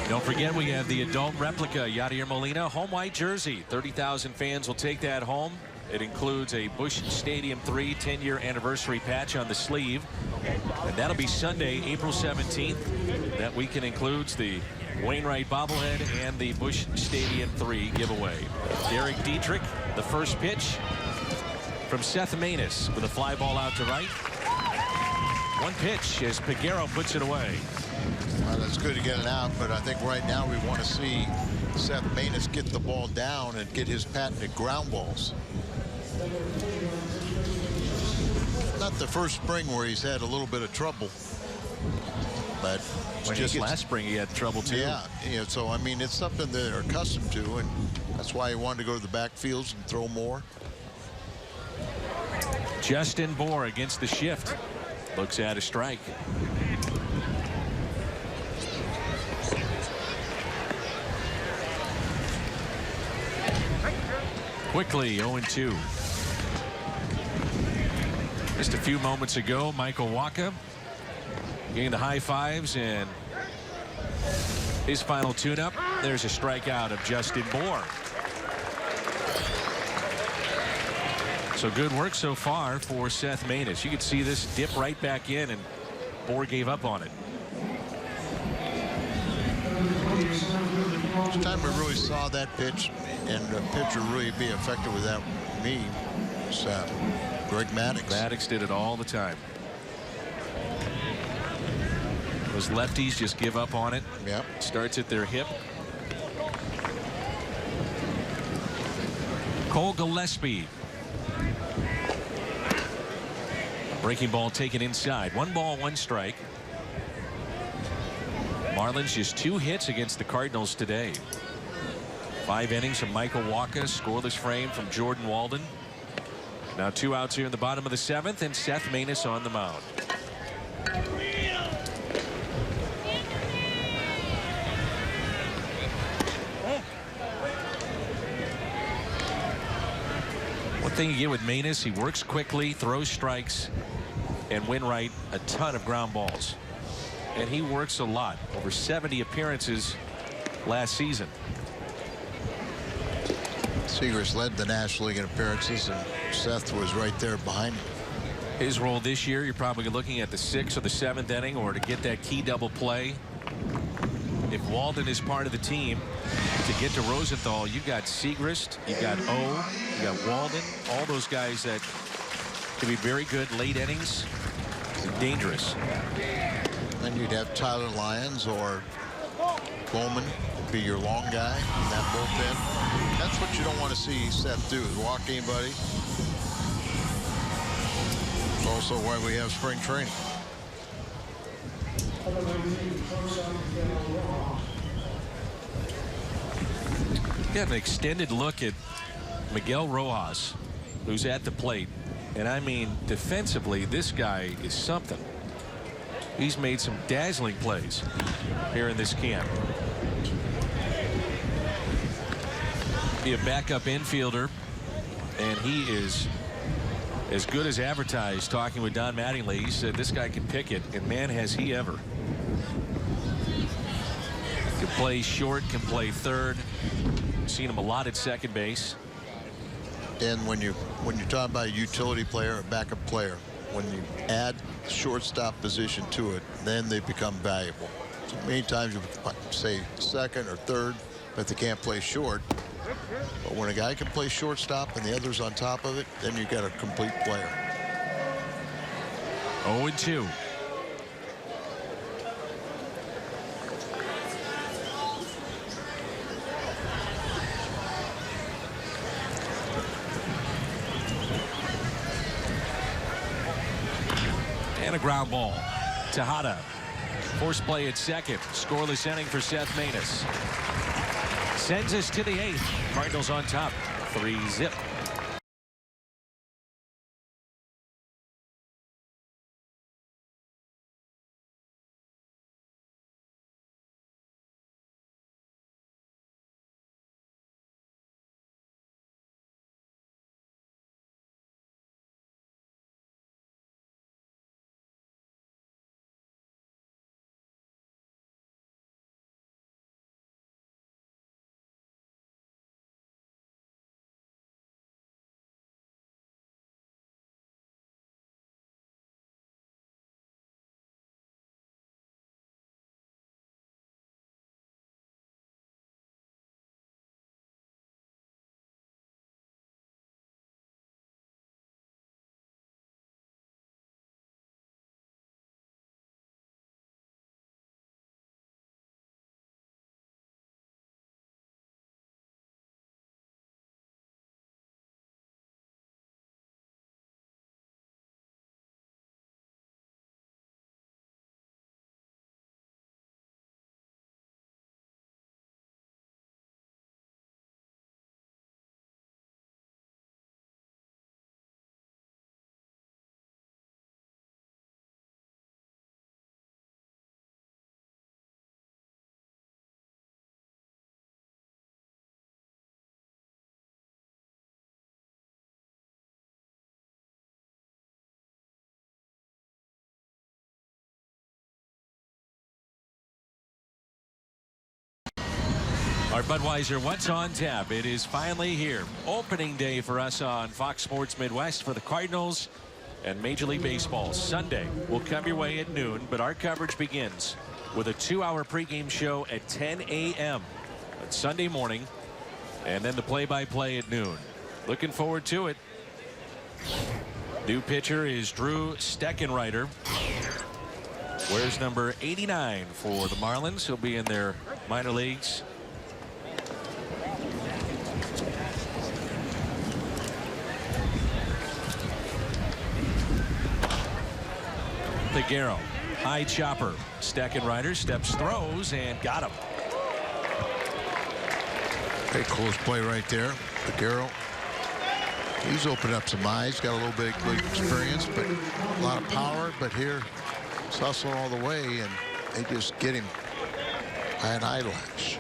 Don't forget, we have the adult replica Yadier Molina home white jersey. 30,000 fans will take that home. It includes a Busch Stadium 3 10-year anniversary patch on the sleeve, and that'll be Sunday, April 17th. That weekend includes the Wainwright bobblehead and the Busch Stadium 3 giveaway. Derek Dietrich, the first pitch from Seth Maness with a fly ball out to right. 1 pitch as Peguero puts it away. Well, that's good to get it out, but I think right now we want to see Seth Maness get the ball down and get his patented ground balls. Not the first spring where he's had a little bit of trouble, but just last spring he had trouble too. Yeah, so I mean it's something they're accustomed to, and that's why he wanted to go to the backfields and throw more. Justin Bour against the shift. Looks at a strike. Quickly 0-2. Just a few moments ago, Michael Wacha getting the high fives and his final tune-up. There's a strikeout of Justin Bour. So good work so far for Seth Maness. You could see this dip right back in, and Bour gave up on it. First time we really saw that pitch and the pitcher really be effective with that was Greg Maddux. Maddux did it all the time. Those lefties just give up on it. Yep. Starts at their hip. Cole Gillespie. Breaking ball taken inside. 1 ball, 1 strike. Marlins just 2 hits against the Cardinals today. 5 innings from Michael Wacha. Scoreless frame from Jordan Walden. Now 2 outs here in the bottom of the 7th, and Seth Maness on the mound. One thing you get with Maness, he works quickly, throws strikes, and Wainwright a ton of ground balls. And he works a lot. Over 70 appearances last season. Seagrass led the National League in appearances, and Seth was right there behind him. His role this year, you're probably looking at the 6th or the 7th inning, or to get that key double play. If Walden is part of the team, to get to Rosenthal, you've got Seagrass, you've got O, you got Walden, all those guys that can be very good late innings, dangerous. Then you'd have Tyler Lyons or Bowman be your long guy in that bullpen. That's what you don't want to see Seth do, is walk anybody. It's also why we have spring training. Got an extended look at Miguel Rojas, who's at the plate. And I mean, defensively, this guy is something. He's made some dazzling plays here in this camp. Be a backup infielder, and he is as good as advertised. Talking with Don Mattingly, he said this guy can pick it, and man, has he ever. Can play short, can play third. Seen him a lot at second base. And when you talk about a utility player, a backup player, when you add shortstop position to it, then they become valuable. So many times you say second or third, but they can't play short. But when a guy can play shortstop and the other's on top of it, then you got a complete player. 0-2. And a ground ball. Tejada. Force play at second. Scoreless inning for Seth Maness. Sends us to the 8th. Cardinals on top. 3-zip. Our Budweiser What's on Tap. It is finally here. Opening day for us on Fox Sports Midwest for the Cardinals and Major League Baseball. Sunday will come your way at noon, but our coverage begins with a 2-hour pregame show at 10 a.m. It's Sunday morning, and then the play-by-play at noon. Looking forward to it. New pitcher is Drew Steckenrider. Wears number 89 for the Marlins. He'll be in their minor leagues. Figueroa, high chopper. Steckenrider steps, throws, and got him. Very close play right there. Figueroa. He's opened up some eyes. Got a little bit of good experience, but a lot of power. But here, it's hustling all the way, and they just get him by an eyelash.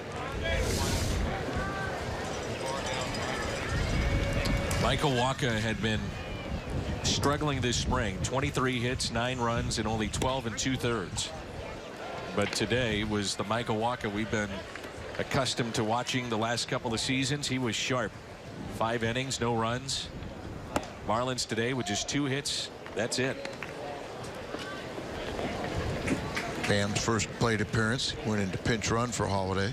Michael Wacha had been struggling this spring. 23 hits, 9 runs, and only 12 2/3. But today was the Michael Wacha we've been accustomed to watching the last couple of seasons. He was sharp. 5 innings, no runs. Marlins today with just 2 hits. That's it. Bam's first plate appearance. Went into pinch run for Holiday.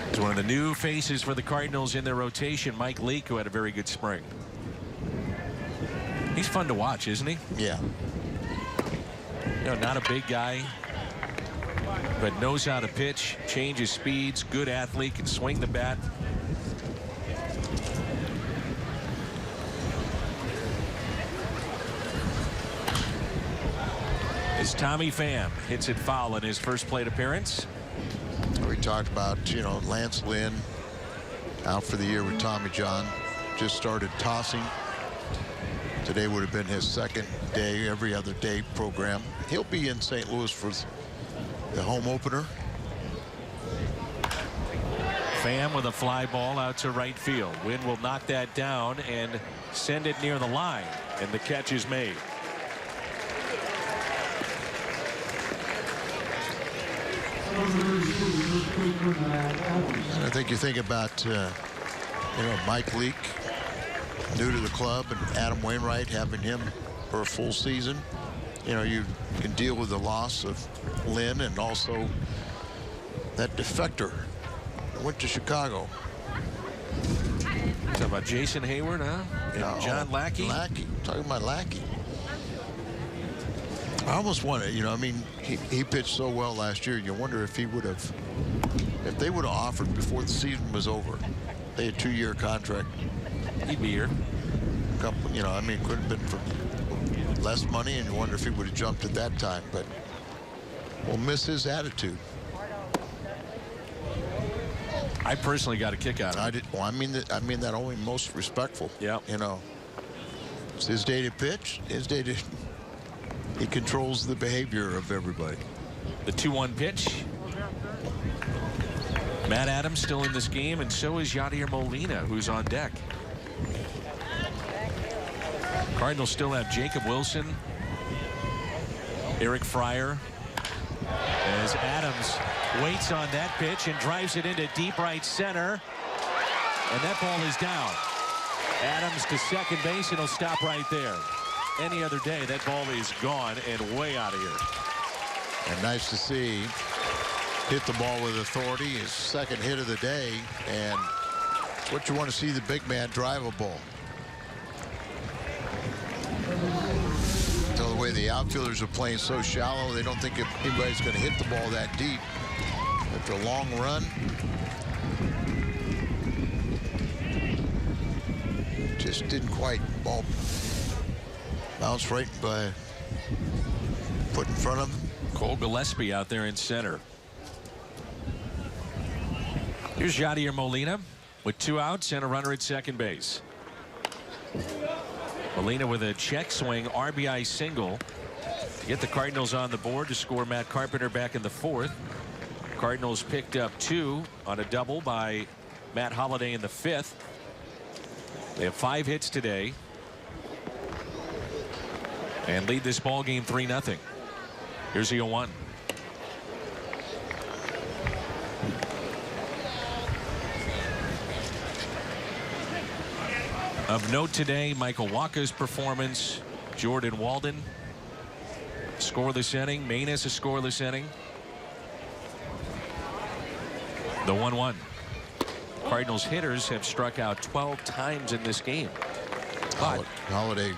It's one of the new faces for the Cardinals in their rotation, Mike Leake, who had a very good spring. He's fun to watch, isn't he? Yeah. You know, not a big guy, but knows how to pitch, changes speeds, good athlete, can swing the bat. As Tommy Pham hits it foul in his first plate appearance. We talked about, you know, Lance Lynn out for the year with Tommy John. Just started tossing. Today would have been his second day, every other day program. He'll be in St. Louis for the home opener. Pham with a fly ball out to right field. Wynn will knock that down and send it near the line, and the catch is made. I think you think about, you know, Mike Leake, new to the club, and Adam Wainwright, having him for a full season. You know, you can deal with the loss of Lynn and also that defector that went to Chicago. Talking about Jason Hayward, huh? And John Lackey. Talking about Lackey. I almost wonder, you know, I mean, he pitched so well last year. You wonder if he would have, if they would have offered before the season was over. They had a 2-year contract. He'd be here. Couple, you know, I mean, could have been for less money, and you wonder if he would have jumped at that time. But we'll miss his attitude. I personally got a kick out of it. I did. Well, I mean that only most respectful. Yeah. You know, it's his day to pitch. His day to. He controls the behavior of everybody. The 2-1 pitch. Matt Adams still in this game, and so is Yadier Molina, who's on deck. Cardinals still have Jacob Wilson, Eric Fryer, as Adams waits on that pitch and drives it into deep right center, and that ball is down. Adams to second base, and he'll stop right there. Any other day, that ball is gone and way out of here. And nice to see. Hit the ball with authority, his second hit of the day, and it's what you want to see, the big man drive a ball. So the way the outfielders are playing so shallow, they don't think if anybody's going to hit the ball that deep. After a long run, just didn't quite. Ball bounced right by foot in front of him. Cole Gillespie out there in center. Here's Yadier Molina with 2 outs and a runner at second base. Molina with a check swing RBI single to get the Cardinals on the board to score Matt Carpenter back in the 4th. Cardinals picked up 2 on a double by Matt Holliday in the 5th. They have 5 hits today and lead this ball game 3-0. Here's the 0-1. Of note today, Michael Wacha's performance. Jordan Walden, scoreless inning. Manis, a scoreless inning. The 1-1. Cardinals hitters have struck out 12 times in this game. But Holiday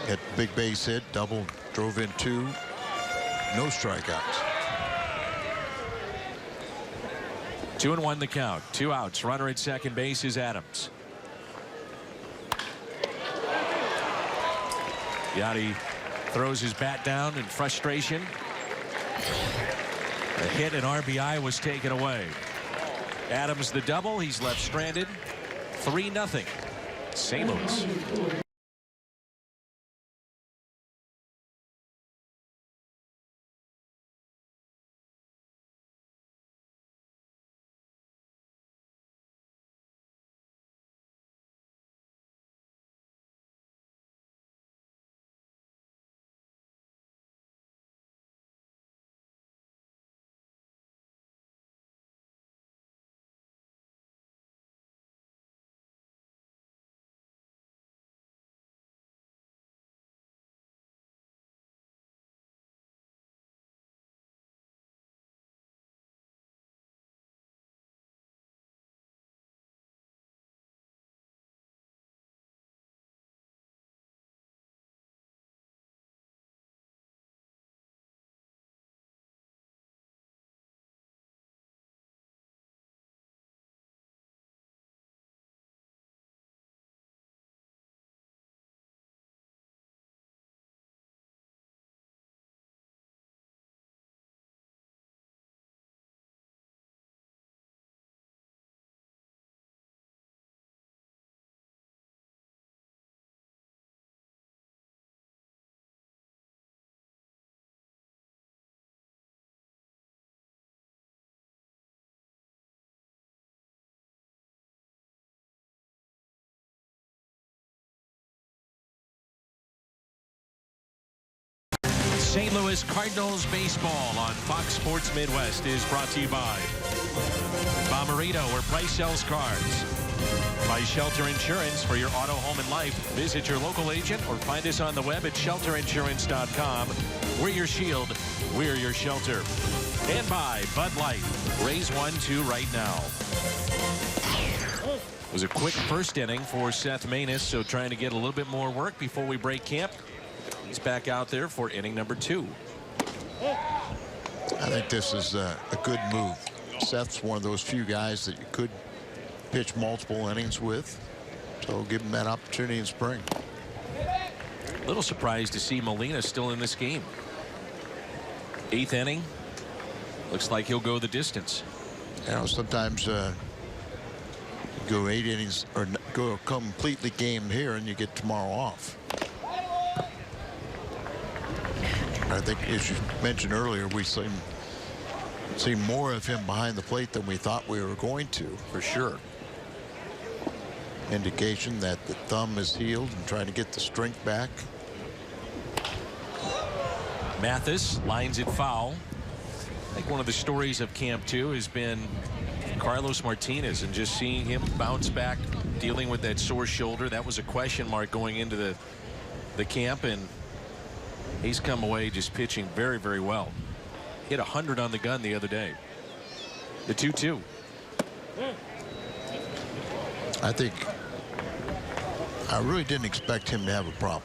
hit big base hit, double, drove in 2. No strikeouts. 2-1 the count. 2 outs. Runner at second base is Adams. Yachty throws his bat down in frustration. A hit and RBI was taken away. Adams the double. He's left stranded. 3-0. St. Louis. St. Louis Cardinals baseball on Fox Sports Midwest is brought to you by Bommarito, where price sells cars. By Shelter Insurance for your auto, home, and life. Visit your local agent or find us on the web at shelterinsurance.com. We're your shield. We're your shelter. And by Bud Light. Raise 1-2 right now. It was a quick first inning for Seth Maness, so trying to get a little bit more work before we break camp. He's back out there for inning number 2. I think this is a good move. Seth's one of those few guys that you could pitch multiple innings with, so give him that opportunity in spring. A little surprised to see Molina still in this game. 8th inning. Looks like he'll go the distance. You know, sometimes go 8 innings or go a completely game here and you get tomorrow off. I think, as you mentioned earlier, we see more of him behind the plate than we thought we were going to. For sure. Indication that the thumb is healed and trying to get the strength back. Mathis lines it foul. I think one of the stories of Camp 2 has been Carlos Martinez and just seeing him bounce back, dealing with that sore shoulder. That was a question mark going into the camp, and he's come away just pitching very, very well. Hit 100 on the gun the other day. The 2-2. I really didn't expect him to have a problem.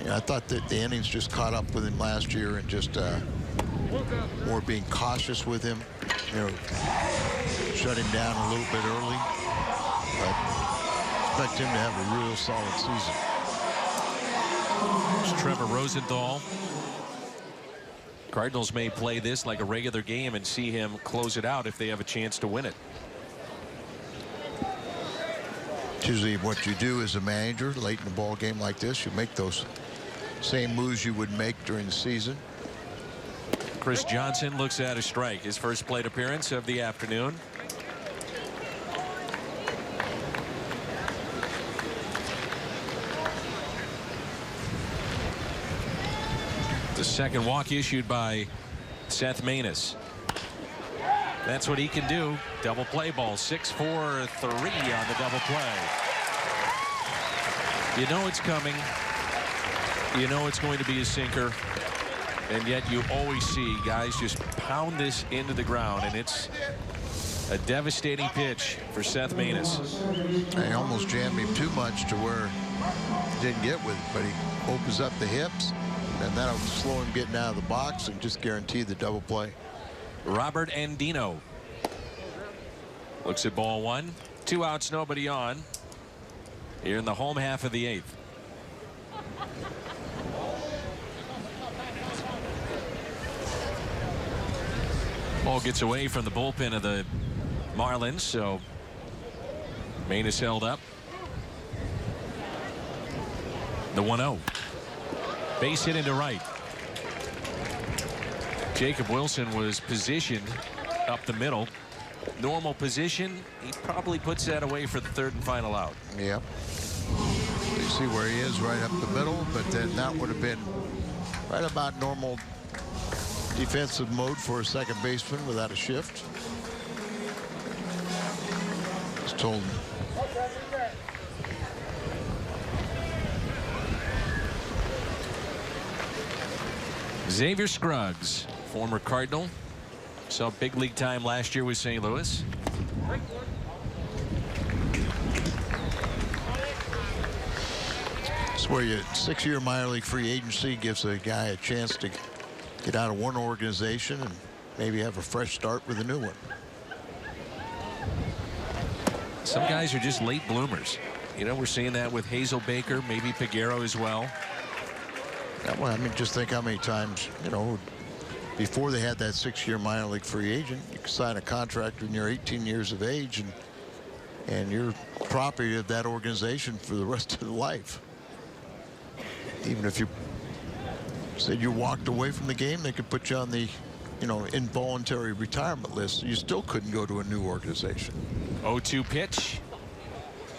I thought that the innings just caught up with him last year and just more being cautious with him. You know, shut him down a little bit early. But expect him to have a real solid season. It's Trevor Rosenthal. Cardinals may play this like a regular game and see him close it out if they have a chance to win it. Usually what you do as a manager late in a ball game like this, you make those same moves you would make during the season. Chris Johnson looks at a strike. His first plate appearance of the afternoon. The second walk issued by Seth Maness. That's what he can do. Double play ball. 6-4-3 on the double play. You know it's coming. You know it's going to be a sinker. And yet you always see guys just pound this into the ground, and it's A devastating pitch for Seth Maness. He almost jammed him too much to where he didn't get with it, but he opens up the hips, and that'll slow him getting out of the box and just guarantee the double play. Robert Andino looks at ball one. 2 outs, nobody on. Here in the home half of the 8th. Ball gets away from the bullpen of the Marlins, so Maness held up. The 1-0. Base hit into right. Jacob Wilson was positioned up the middle. Normal position. He probably puts that away for the 3rd and final out. Yep. You see where he is right up the middle, but then that would have been right about normal defensive mode for a second baseman without a shift. Just told him. Xavier Scruggs, former Cardinal, saw big league time last year with St. Louis. It's where your 6-year minor league free agency gives a guy a chance to get out of one organization and maybe have a fresh start with a new one. Some guys are just late bloomers. You know, we're seeing that with Hazel Baker, maybe Peguero as well. Yeah, well, I mean, just think how many times, you know, before they had that 6-year minor league free agent, you could sign a contract when you're 18 years of age, and you're property of that organization for the rest of the life. Even if you said you walked away from the game, they could put you on the, you know, involuntary retirement list. You still couldn't go to a new organization. 0-2 pitch.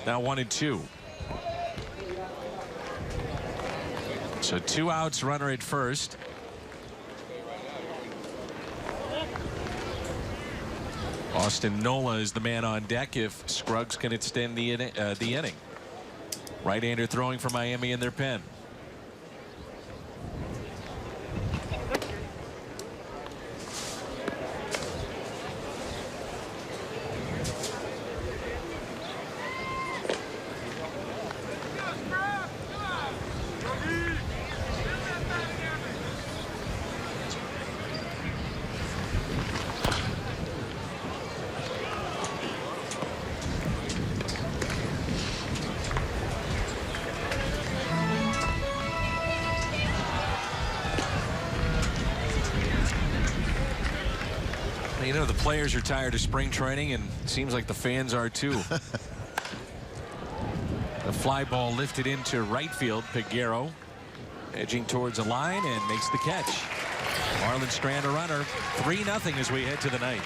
Now 1-2. So 2 outs, runner at first. Austin Nola is the man on deck if Scruggs can extend the inning. Right-hander throwing for Miami in their pen. You know, the players are tired of spring training, and it seems like the fans are too. The fly ball lifted into right field. Peguero edging towards a line and makes the catch. Marlins strand a runner. 3-0 as we head to the ninth.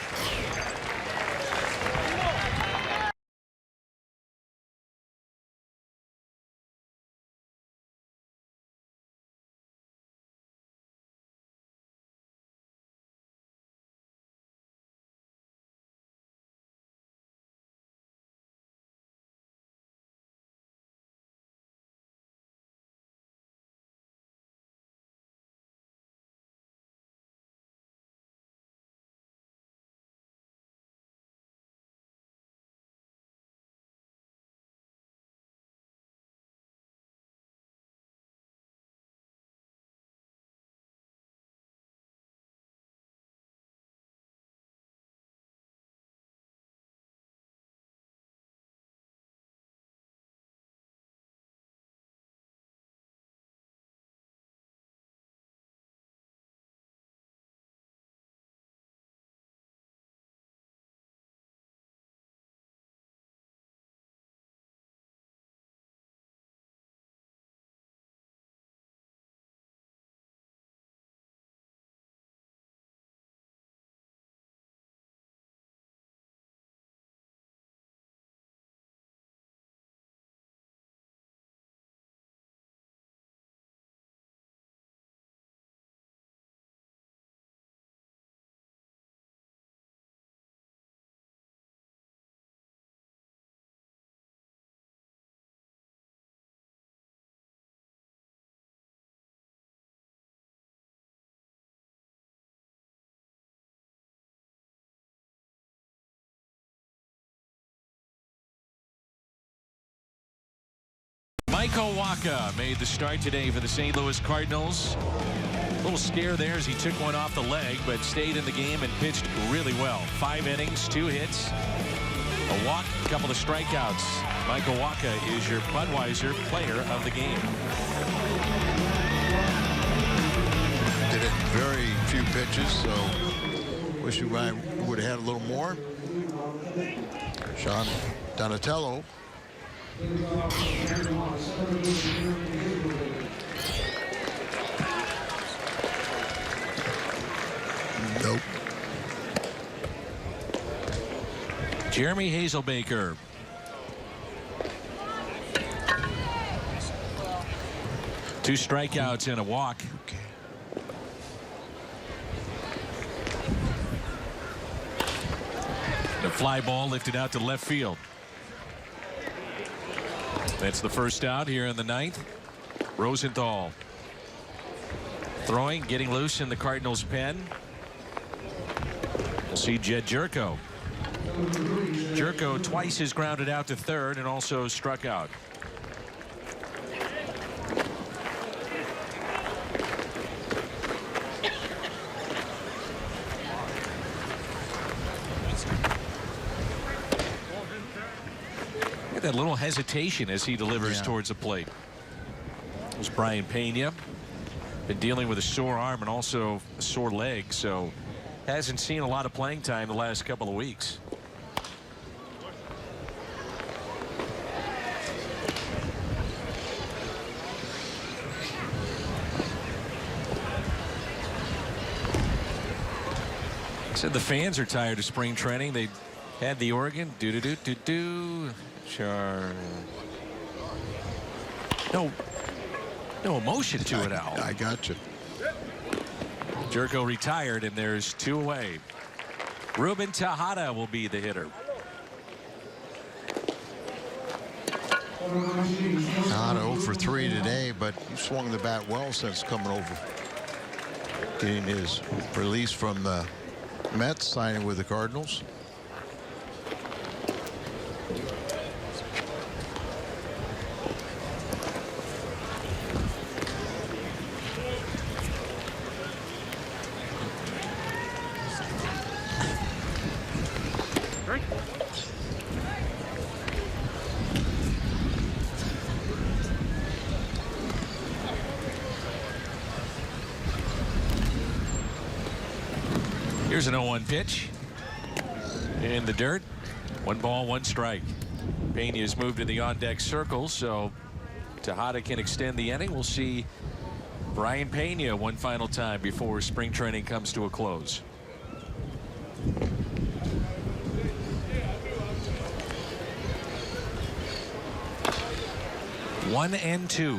Michael Wacha made the start today for the St. Louis Cardinals. A little scare there as he took one off the leg, but stayed in the game and pitched really well. 5 innings, 2 hits, a walk, a couple of strikeouts. Michael Wacha is your Budweiser player of the game. Did it in very few pitches, so wish you would have had a little more. Sean Donatello. Nope. Jeremy Hazelbaker. Two strikeouts and a walk. The fly ball lifted out to left field. That's the first out here in the 9th. Rosenthal throwing, getting loose in the Cardinals' pen. We'll see Jed Jerko. Jerko twice has grounded out to third and also struck out. That little hesitation as he delivers towards the plate. It was Brian Pena. Been dealing with a sore arm and also a sore leg, so hasn't seen a lot of playing time the last couple of weeks. Said the fans are tired of spring training. They had the Oregon no emotion to it, Al. I got you. Jerko retired, and there's 2 away. Ruben Tejada will be the hitter. Tejada 0 for 3 today, but he swung the bat well since coming over. Getting his release from the Mets, signing with the Cardinals. Here's an 0-1 pitch in the dirt. 1 ball, 1 strike. Pena has moved to the on-deck circle, so Tejada can extend the inning. We'll see Brian Pena one final time before spring training comes to a close. One and 2.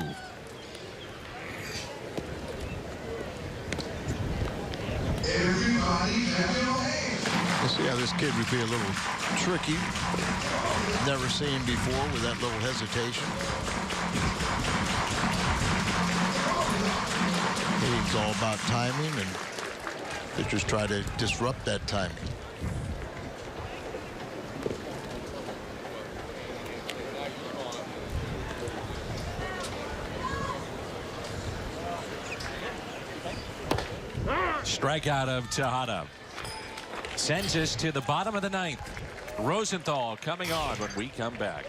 We'll see how this kid would be a little tricky. Never seen before with that little hesitation. It's all about timing, and pitchers try to disrupt that timing. Strikeout of Tejada. Sends us to the bottom of the 9th. Rosenthal coming on when we come back.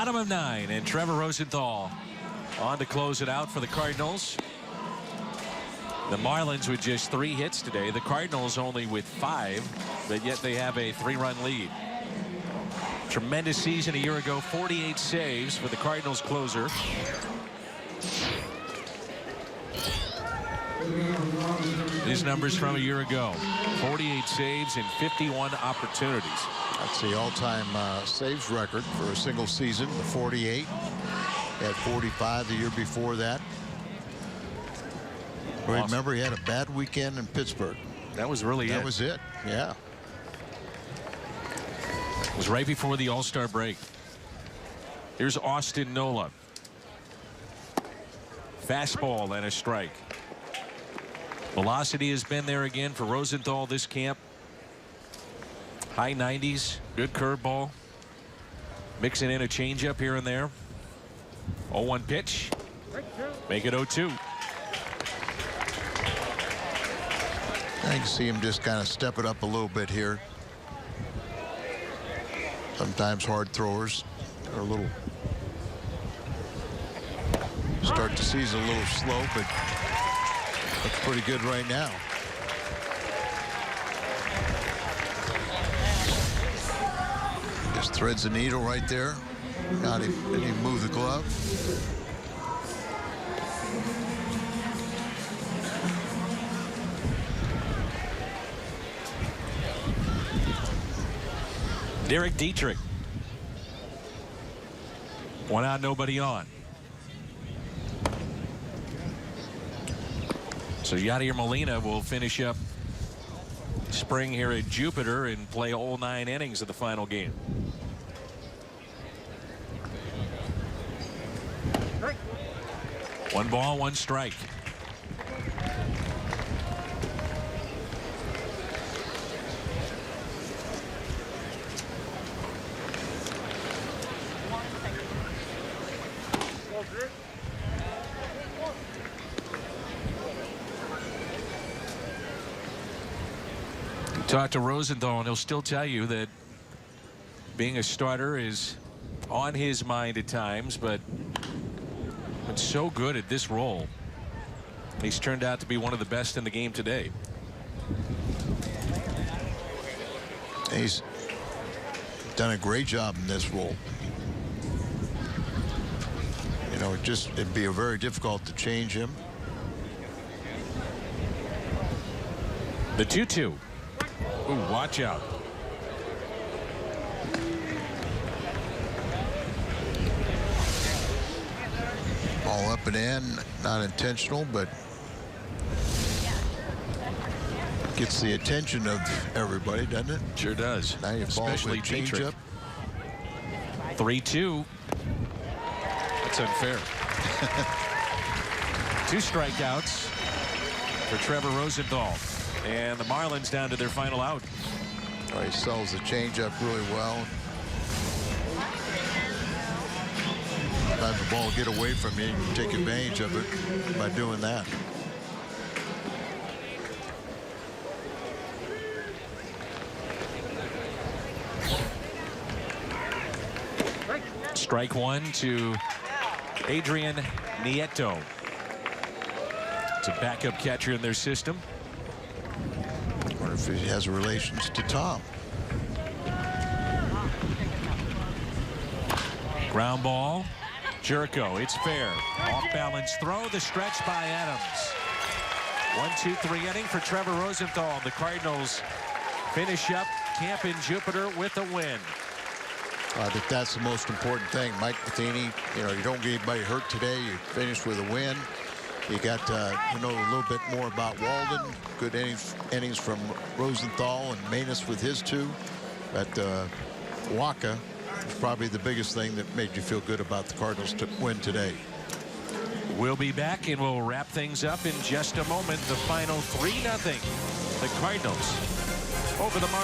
Bottom of 9, and Trevor Rosenthal on to close it out for the Cardinals. The Marlins with just 3 hits today. The Cardinals only with 5, but yet they have a 3-run lead. Tremendous season a year ago. 48 saves for the Cardinals closer. His numbers from a year ago. 48 saves and 51 opportunities. That's the all-time saves record for a single season. The 48. Had 45 the year before that. Awesome. Remember, he had a bad weekend in Pittsburgh. That was really it. That was it. Yeah. It was right before the All-Star break. Here's Austin Nola. Fastball and a strike. Velocity has been there again for Rosenthal this camp. High 90s. Good curveball. Mixing in a changeup here and there. 0-1 pitch. Make it 0-2. I can see him just kind of step it up a little bit here. Sometimes hard throwers are a little start the season a little slow, but looks pretty good right now. Just threads the needle right there. Now didn't even move the glove. Derek Dietrich. 1 out, nobody on. So Yadier Molina will finish up spring here at Jupiter and play all 9 innings of the final game. One ball, 1 strike. Talk to Rosenthal, and he'll still tell you that being a starter is on his mind at times, but it's so good at this role. He's turned out to be one of the best in the game today. He's done a great job in this role. You know, it'd be very difficult to change him. The 2-2. Ooh, watch out. Ball up and in, not intentional, but gets the attention of everybody, doesn't it? Sure does. Now you fall Especially with change Dietrich. up. 3-2. That's unfair. 2 strikeouts for Trevor Rosenthal. And the Marlins down to their final out. Oh, he sells the changeup really well. Sometimes the ball will get away from you. You can take advantage of it by doing that. Strike 1 to Adrian Nieto. It's a backup catcher in their system. Or if he has relations to Tom. Ground ball. Jericho. It's fair. Off balance throw. The stretch by Adams. 1-2-3 inning for Trevor Rosenthal. The Cardinals finish up camp in Jupiter with a win. I think that's the most important thing. Mike Matheny, you know, you don't get anybody hurt today. You finish with a win. You got to know a little bit more about Walden. Good innings from Rosenthal and Manus with his 2. But Waka is probably the biggest thing that made you feel good about the Cardinals to win today. We'll be back and we'll wrap things up in just a moment. The final 3-0. The Cardinals over the Marlins.